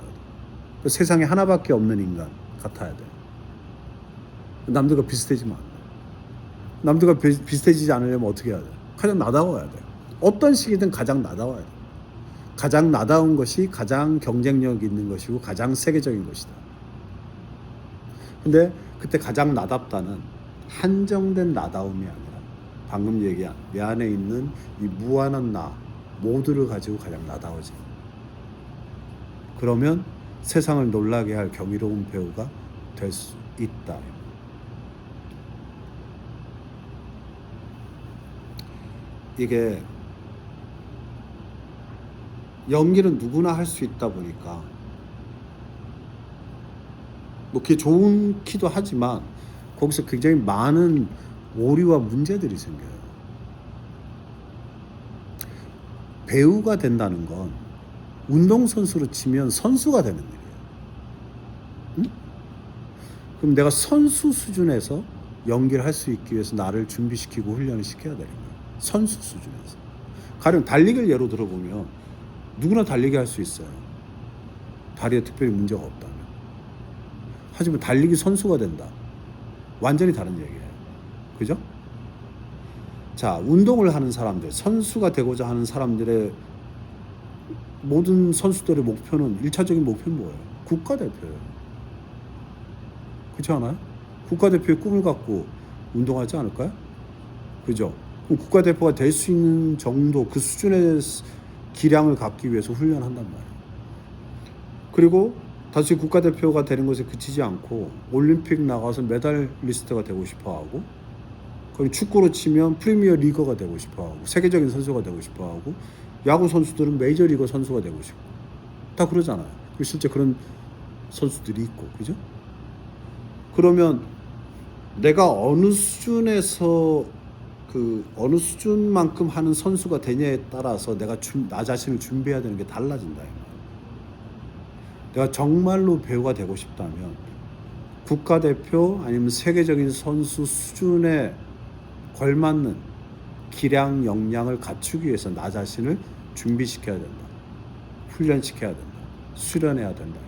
그 세상에 하나밖에 없는 인간 같아야 돼. 남들과 비슷해지면 안 돼. 남들과 비슷해지지 않으려면 어떻게 해야 돼? 가장 나다워야 돼. 어떤 식이든 가장 나다워야 돼. 가장 나다운 것이 가장 경쟁력 있는 것이고 가장 세계적인 것이다. 근데 그때 가장 나답다는 한정된 나다움이 아니라 방금 얘기한 내 안에 있는 이 무한한 나 모두를 가지고 가장 나다워져. 그러면 세상을 놀라게 할 경이로운 배우가 될 수 있다. 이게 연기는 누구나 할 수 있다 보니까 뭐 그게 좋은 키도 하지만 거기서 굉장히 많은 오류와 문제들이 생겨요. 배우가 된다는 건 운동선수로 치면 선수가 되는 일이에요. 응? 그럼 내가 선수 수준에서 연기를 할 수 있기 위해서 나를 준비시키고 훈련을 시켜야 되는 거예요. 선수 수준에서. 가령 달리기를 예로 들어보면 누구나 달리기 할 수 있어요. 다리에 특별히 문제가 없다면. 하지만 달리기 선수가 된다. 완전히 다른 얘기예요. 그죠? 자, 운동을 하는 사람들, 선수가 되고자 하는 사람들의 모든 선수들의 목표는 1차적인 목표는 뭐예요? 국가대표예요. 그렇지 않아요? 국가대표의 꿈을 갖고 운동하지 않을까요? 그죠? 그럼 국가대표가 될 수 있는 정도 그 수준의 기량을 갖기 위해서 훈련한단 말이에요. 그리고 다시 국가대표가 되는 것에 그치지 않고 올림픽 나가서 메달리스트가 되고 싶어하고, 그리고 축구로 치면 프리미어 리거가 되고 싶어하고, 세계적인 선수가 되고 싶어하고, 야구 선수들은 메이저리거 선수가 되고 싶고 다 그러잖아요. 실제 그런 선수들이 있고, 그죠? 그러면 내가 어느 수준에서 어느 수준만큼 하는 선수가 되냐에 따라서 내가 나 자신을 준비해야 되는 게 달라진다. 내가 정말로 배우가 되고 싶다면 국가대표 아니면 세계적인 선수 수준에 걸맞는 기량 역량을 갖추기 위해서 나 자신을 준비시켜야 된다. 훈련시켜야 된다. 수련해야 된다.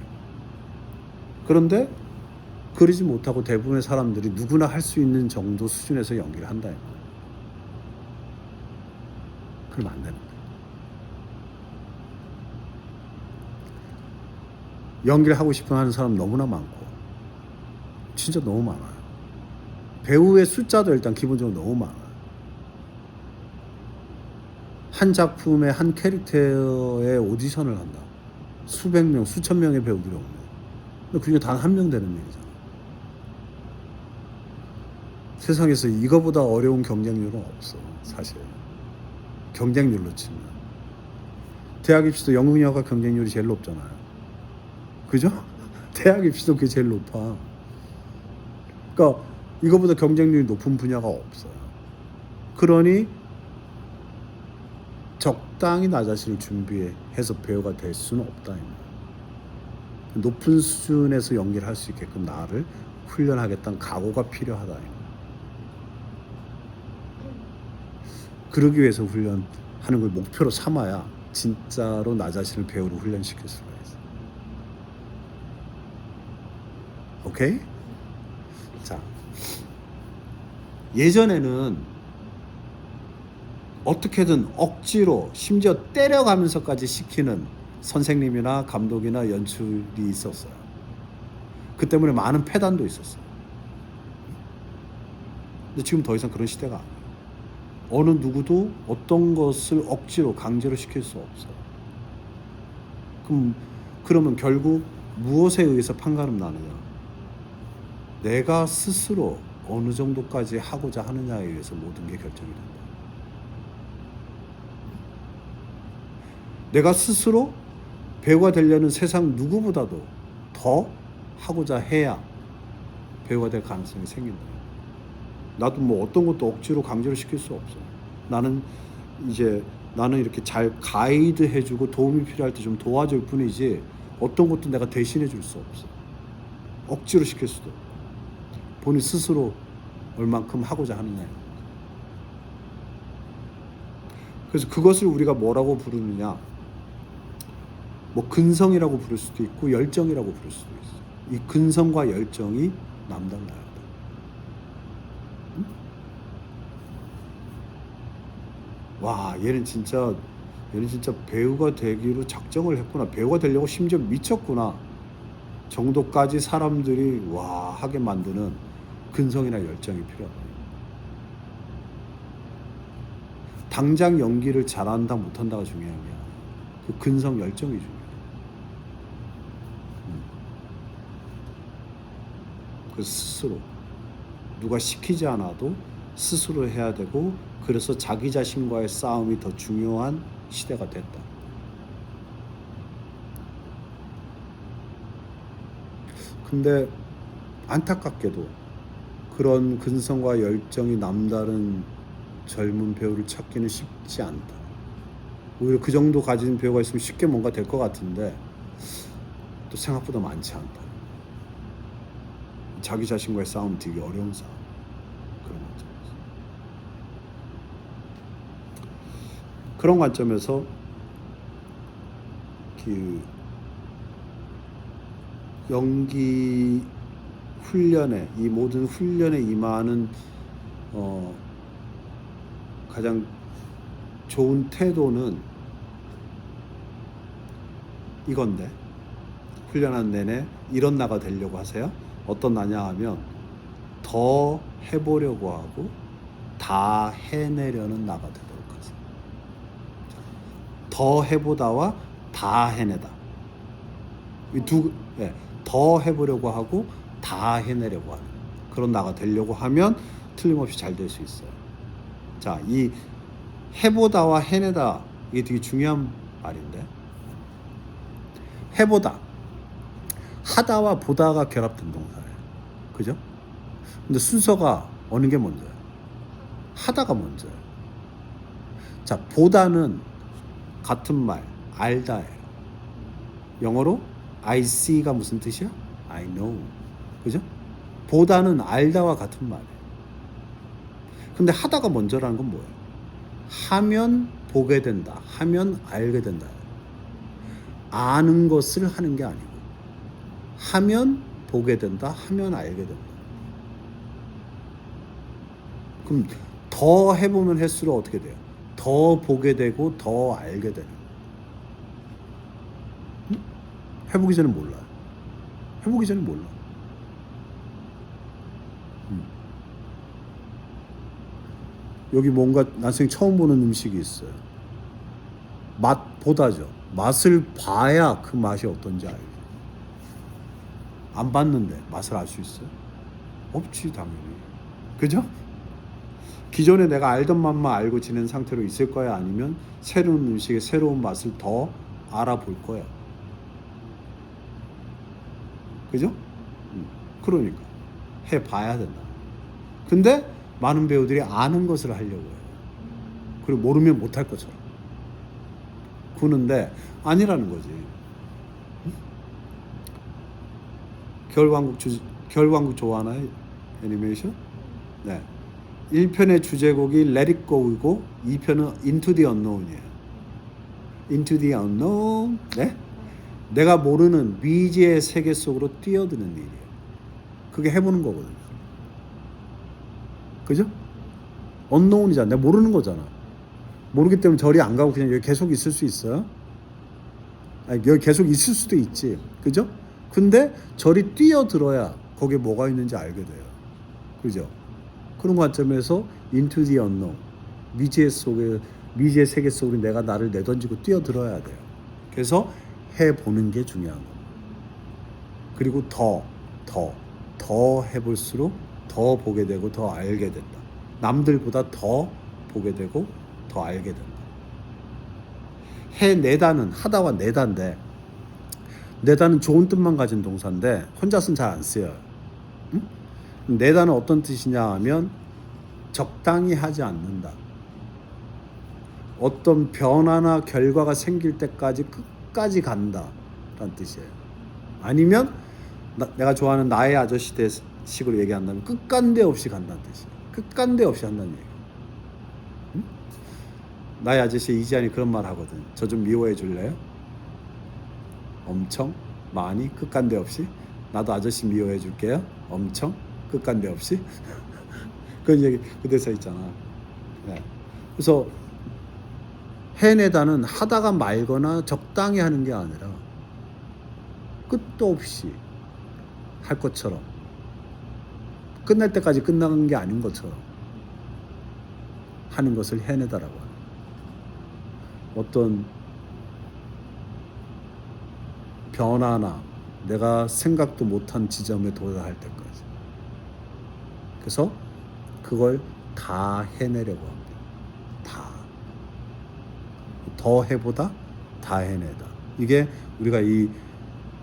그런데 그러지 못하고 대부분의 사람들이 누구나 할 수 있는 정도 수준에서 연기를 한다. 그러면 안 되는 거예요. 연기를 하고 싶어 하는 사람 너무나 많고, 진짜 너무 많아요. 배우의 숫자도 일단 기본적으로 너무 많아요. 한 작품의 한 캐릭터의 오디션을 한다. 수백 명, 수천 명의 배우들이 오면, 근데 그중에 단 한 명 되는 일이잖아. 세상에서 이거보다 어려운 경쟁률은 없어, 사실. 경쟁률로 치면. 대학 입시도 영문여가 경쟁률이 제일 높잖아요. 그죠? 대학 입시도 그게 제일 높아. 그러니까 이거보다 경쟁률이 높은 분야가 없어요. 그러니 적당히 나 자신을 준비해서 배우가 될 수는 없다. 높은 수준에서 연기를 할 수 있게끔 나를 훈련하겠다는 각오가 필요하다. 그러기 위해서 훈련하는 걸 목표로 삼아야 진짜로 나 자신을 배우로 훈련시킬 수가 있어요. 오케이? 자, 예전에는 어떻게든 억지로 심지어 때려가면서까지 시키는 선생님이나 감독이나 연출이 있었어요. 그 때문에 많은 폐단도 있었어요. 근데 지금 더 이상 그런 시대가 아니에요. 어느 누구도 어떤 것을 억지로 강제로 시킬 수 없어요. 그러면 결국 무엇에 의해서 판가름 나느냐? 내가 스스로 어느 정도까지 하고자 하느냐에 의해서 모든 게 결정이 된다. 내가 스스로 배우가 되려는 세상 누구보다도 더 하고자 해야 배우가 될 가능성이 생긴다. 나도 뭐 어떤 것도 억지로 강제로 시킬 수 없어. 나는 이렇게 잘 가이드 해주고 도움이 필요할 때 좀 도와줄 뿐이지 어떤 것도 내가 대신해 줄 수 없어. 억지로 시킬 수도 없고. 본인 스스로 얼만큼 하고자 하느냐. 그래서 그것을 우리가 뭐라고 부르느냐? 뭐 근성이라고 부를 수도 있고 열정이라고 부를 수도 있어. 이 근성과 열정이 남달라요. 와, 얘는 진짜 배우가 되기로 작정을 했구나. 배우가 되려고 심지어 미쳤구나. 정도까지 사람들이 와 하게 만드는 근성이나 열정이 필요하다. 당장 연기를 잘한다 못한다가 중요한 게 아니야. 그 근성 열정이 중요해. 그 스스로 누가 시키지 않아도 스스로 해야 되고, 그래서 자기 자신과의 싸움이 더 중요한 시대가 됐다. 근데 안타깝게도 그런 근성과 열정이 남다른 젊은 배우를 찾기는 쉽지 않다. 오히려 그 정도 가진 배우가 있으면 쉽게 뭔가 될 것 같은데 또 생각보다 많지 않다. 자기 자신과의 싸움 되게 어려운 싸움. 그런 관점에서. 그런 관점에서 그 연기 훈련에, 이 모든 훈련에 임하는 가장 좋은 태도는 이건데, 훈련한 내내 이런 나가 되려고 하세요. 어떤 나냐 하면 더 해보려고 하고 다 해내려는 나가 되도록 하세요. 더 해보다와 다 해내다. 더 해보려고 하고 다 해내려고 하는 그런 나가 되려고 하면 틀림없이 잘 될 수 있어요. 자, 이 해보다와 해내다, 이게 되게 중요한 말인데, 해보다, 하다와 보다가 결합된 동사예요. 그죠? 근데 순서가 어느 게 먼저예요? 하다가 먼저예요. 자, 보다는 같은 말, 알다예요. 영어로 I see가 무슨 뜻이야? I know. 그죠? 보다는 알다와 같은 말이에요. 근데 하다가 먼저라는 건 뭐예요? 하면 보게 된다. 하면 알게 된다. 아는 것을 하는 게 아니고, 하면 보게 된다. 하면 알게 된다. 그럼 더 해보면 할수록 어떻게 돼요? 더 보게 되고 더 알게 되는. 해보기 전에 몰라요. 해보기 전에 몰라. 여기 뭔가 난생 처음 보는 음식이 있어요. 맛보다죠. 맛을 봐야 그 맛이 어떤지 알죠. 안 봤는데 맛을 알 수 있어요? 없지, 당연히. 그죠? 기존에 내가 알던 맛만 알고 지낸 상태로 있을 거야? 아니면 새로운 음식의 새로운 맛을 더 알아볼 거야? 그죠? 그러니까 해봐야 된다. 근데 많은 배우들이 아는 것을 하려고 해요. 그리고 모르면 못할 것처럼 구는데 아니라는 거지. 겨울왕국 좋아하나요? 애니메이션? 네. 1편의 주제곡이 Let It Go이고 2편은 Into the Unknown이에요. Into the Unknown. 네? 내가 모르는 미지의 세계 속으로 뛰어드는 일이에요. 그게 해보는 거거든요. 그죠? unknown이잖아. 내가 모르는 거잖아. 모르기 때문에 저리 안 가고 그냥 여기 계속 있을 수 있어요? 아니, 여기 계속 있을 수도 있지. 그죠? 근데 저리 뛰어들어야 거기에 뭐가 있는지 알게 돼요. 그죠? 그런 관점에서 into the unknown, 미지의 세계 속으로 내가 나를 내던지고 뛰어들어야 돼요. 그래서 해보는 게 중요한 겁니다. 그리고 더 해볼수록 더 보게 되고 더 알게 된다. 남들보다 더 보게 되고 더 알게 된다. 해내다는 하다와 내다인데, 내다는 좋은 뜻만 가진 동사인데 혼자서는 잘 안 쓰여요. 응? 내다는 어떤 뜻이냐 하면 적당히 하지 않는다. 어떤 변화나 결과가 생길 때까지 끝까지 간다 라는 뜻이에요. 아니면 내가 좋아하는 나의 아저씨 식으로 얘기한다면 끝간데 없이 간다는 뜻이에요. 끝간데 없이 한다는 얘기예요. 응? 나의 아저씨 이지한이 그런 말 하거든. 저 좀 미워해 줄래요? 엄청 많이 끝간데 없이. 나도 아저씨 미워해 줄게요. 엄청 끝간데 없이. 그런 얘기, 그 대사 있잖아. 네. 그래서 해내다는 하다가 말거나 적당히 하는 게 아니라 끝도 없이 할 것처럼, 끝날 때까지 끝나는 게 아닌 것처럼 하는 것을 해내다라고 하는, 어떤 변화나 내가 생각도 못한 지점에 도달할 때까지. 그래서 그걸 다 해내려고 합니다. 다. 더 해보다 다 해내다. 이게 우리가 이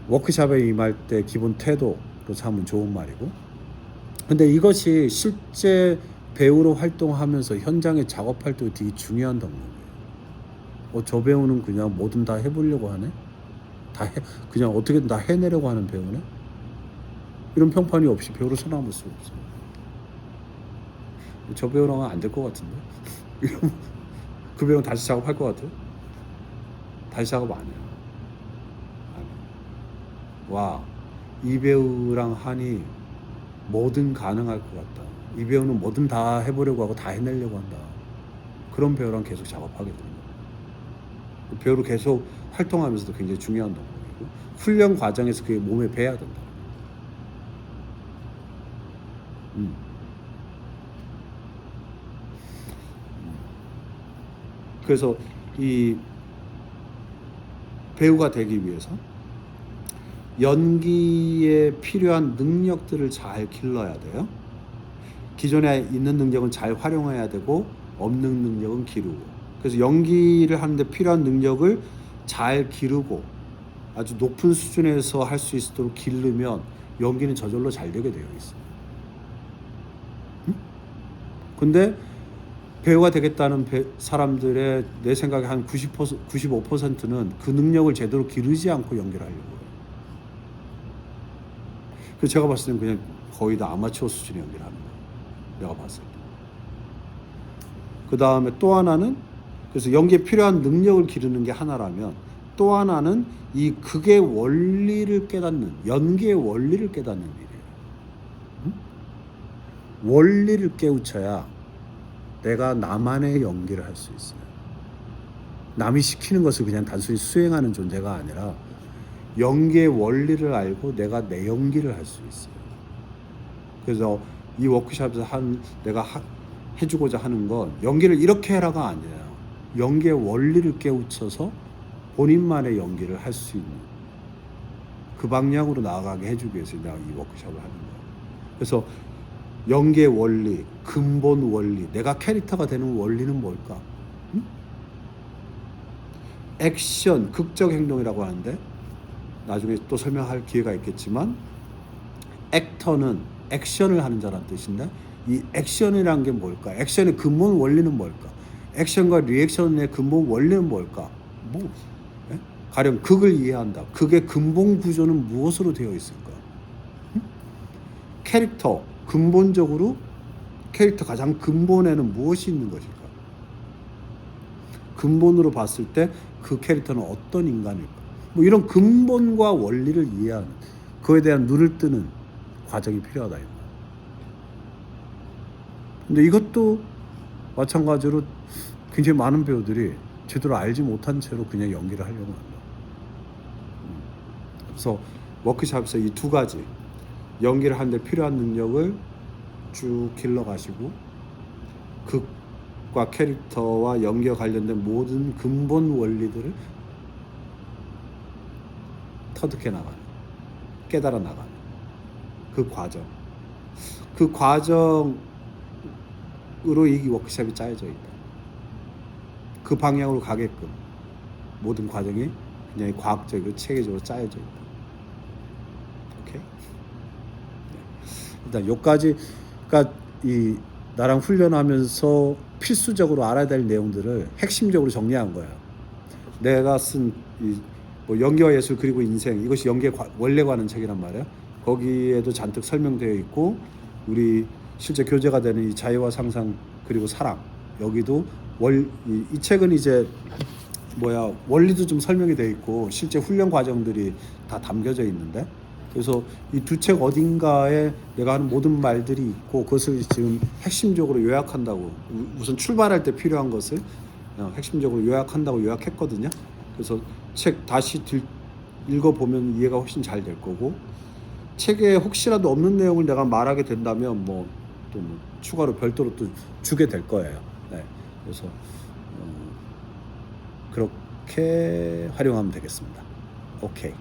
워크숍에 임할 때 기본 태도로 삼은 좋은 말이고, 근데 이것이 실제 배우로 활동하면서 현장에 작업할 때 되게 중요한 덕목이에요. 저 배우는 그냥 뭐든 다 해보려고 하네? 그냥 어떻게든 다 해내려고 하는 배우네? 이런 평판이 없이 배우로 살아남을 수 없어요. 저 배우랑은 안 될 것 같은데? 그 배우는 다시 작업할 것 같아요? 다시 작업 안 해요. 와, 이 배우랑 하니 뭐든 가능할 것 같다. 이 배우는 뭐든 다 해보려고 하고 다 해내려고 한다. 그런 배우랑 계속 작업하게 됩니다. 배우로 계속 활동하면서도 굉장히 중요한 덕목이고, 훈련 과정에서 그게 몸에 배야 된다. 그래서 이 배우가 되기 위해서 연기에 필요한 능력들을 잘 길러야 돼요. 기존에 있는 능력은 잘 활용해야 되고, 없는 능력은 기르고. 그래서 연기를 하는데 필요한 능력을 잘 기르고 아주 높은 수준에서 할 수 있도록 기르면 연기는 저절로 잘 되게 되어 있어요. 근데 배우가 되겠다는 사람들의 내 생각에 한 90%, 95%는 그 능력을 제대로 기르지 않고 연기를 하려고 해요. 그래서 제가 봤을 때는 그냥 거의 다 아마추어 수준의 연기를 하는 거예요. 내가 봤을 때. 그 다음에 또 하나는, 그래서 연기에 필요한 능력을 기르는 게 하나라면, 또 하나는 이 극의 원리를 깨닫는, 연기의 원리를 깨닫는 일이에요. 원리를 깨우쳐야 내가 나만의 연기를 할 수 있어요. 남이 시키는 것을 그냥 단순히 수행하는 존재가 아니라 연기의 원리를 알고 내가 내 연기를 할 수 있어요. 그래서 이 워크숍에서 내가 해주고자 하는 건 연기를 이렇게 해라가 아니에요. 연기의 원리를 깨우쳐서 본인만의 연기를 할 수 있는 그 방향으로 나아가게 해주기 위해서 내가 이 워크숍을 하는 거예요. 그래서 연기의 원리, 근본 원리, 내가 캐릭터가 되는 원리는 뭘까? 액션, 극적 행동이라고 하는데 나중에 또 설명할 기회가 있겠지만, 액터는 액션을 하는 자란 뜻인데, 이 액션이란 게 뭘까? 액션의 근본 원리는 뭘까? 액션과 리액션의 근본 원리는 뭘까? 가령 극을 이해한다. 극의 근본 구조는 무엇으로 되어 있을까? 캐릭터, 근본적으로 캐릭터 가장 근본에는 무엇이 있는 것일까? 근본으로 봤을 때 그 캐릭터는 어떤 인간일까? 뭐 이런 근본과 원리를 이해하는, 그에 대한 눈을 뜨는 과정이 필요하다. 근데 이것도 마찬가지로 굉장히 많은 배우들이 제대로 알지 못한 채로 그냥 연기를 하려고 한다. 그래서 워크숍에서 이 두 가지, 연기를 하는데 필요한 능력을 쭉 길러가시고, 극과 캐릭터와 연기와 관련된 모든 근본 원리들을 터득해 나가는, 깨달아 나가는 그 과정, 그 과정으로 이 워크숍이 짜여져 있다. 그 방향으로 가게끔 모든 과정이 굉장히 과학적이고 체계적으로 짜여져 있다. 오케이? 일단 여기까지, 그러니까 이 나랑 훈련하면서 필수적으로 알아야 될 내용들을 핵심적으로 정리한 거야. 내가 쓴 뭐 연기와 예술 그리고 인생, 이것이 연기의 원래 관한 책이란 말이야. 거기에도 잔뜩 설명되어 있고, 우리 실제 교재가 되는 이 자유와 상상 그리고 사랑, 여기도 이 책은 이제 원리도 좀 설명이 되어 있고 실제 훈련 과정들이 다 담겨져 있는데, 그래서 이 두 책 어딘가에 내가 하는 모든 말들이 있고, 그것을 지금 핵심적으로 요약한다고, 우선 출발할 때 필요한 것을 핵심적으로 요약한다고 요약했거든요. 그래서 책 다시 읽어보면 이해가 훨씬 잘 될 거고, 책에 혹시라도 없는 내용을 내가 말하게 된다면 뭐 또 뭐 추가로 별도로 또 주게 될 거예요. 네. 그래서 그렇게 활용하면 되겠습니다. 오케이.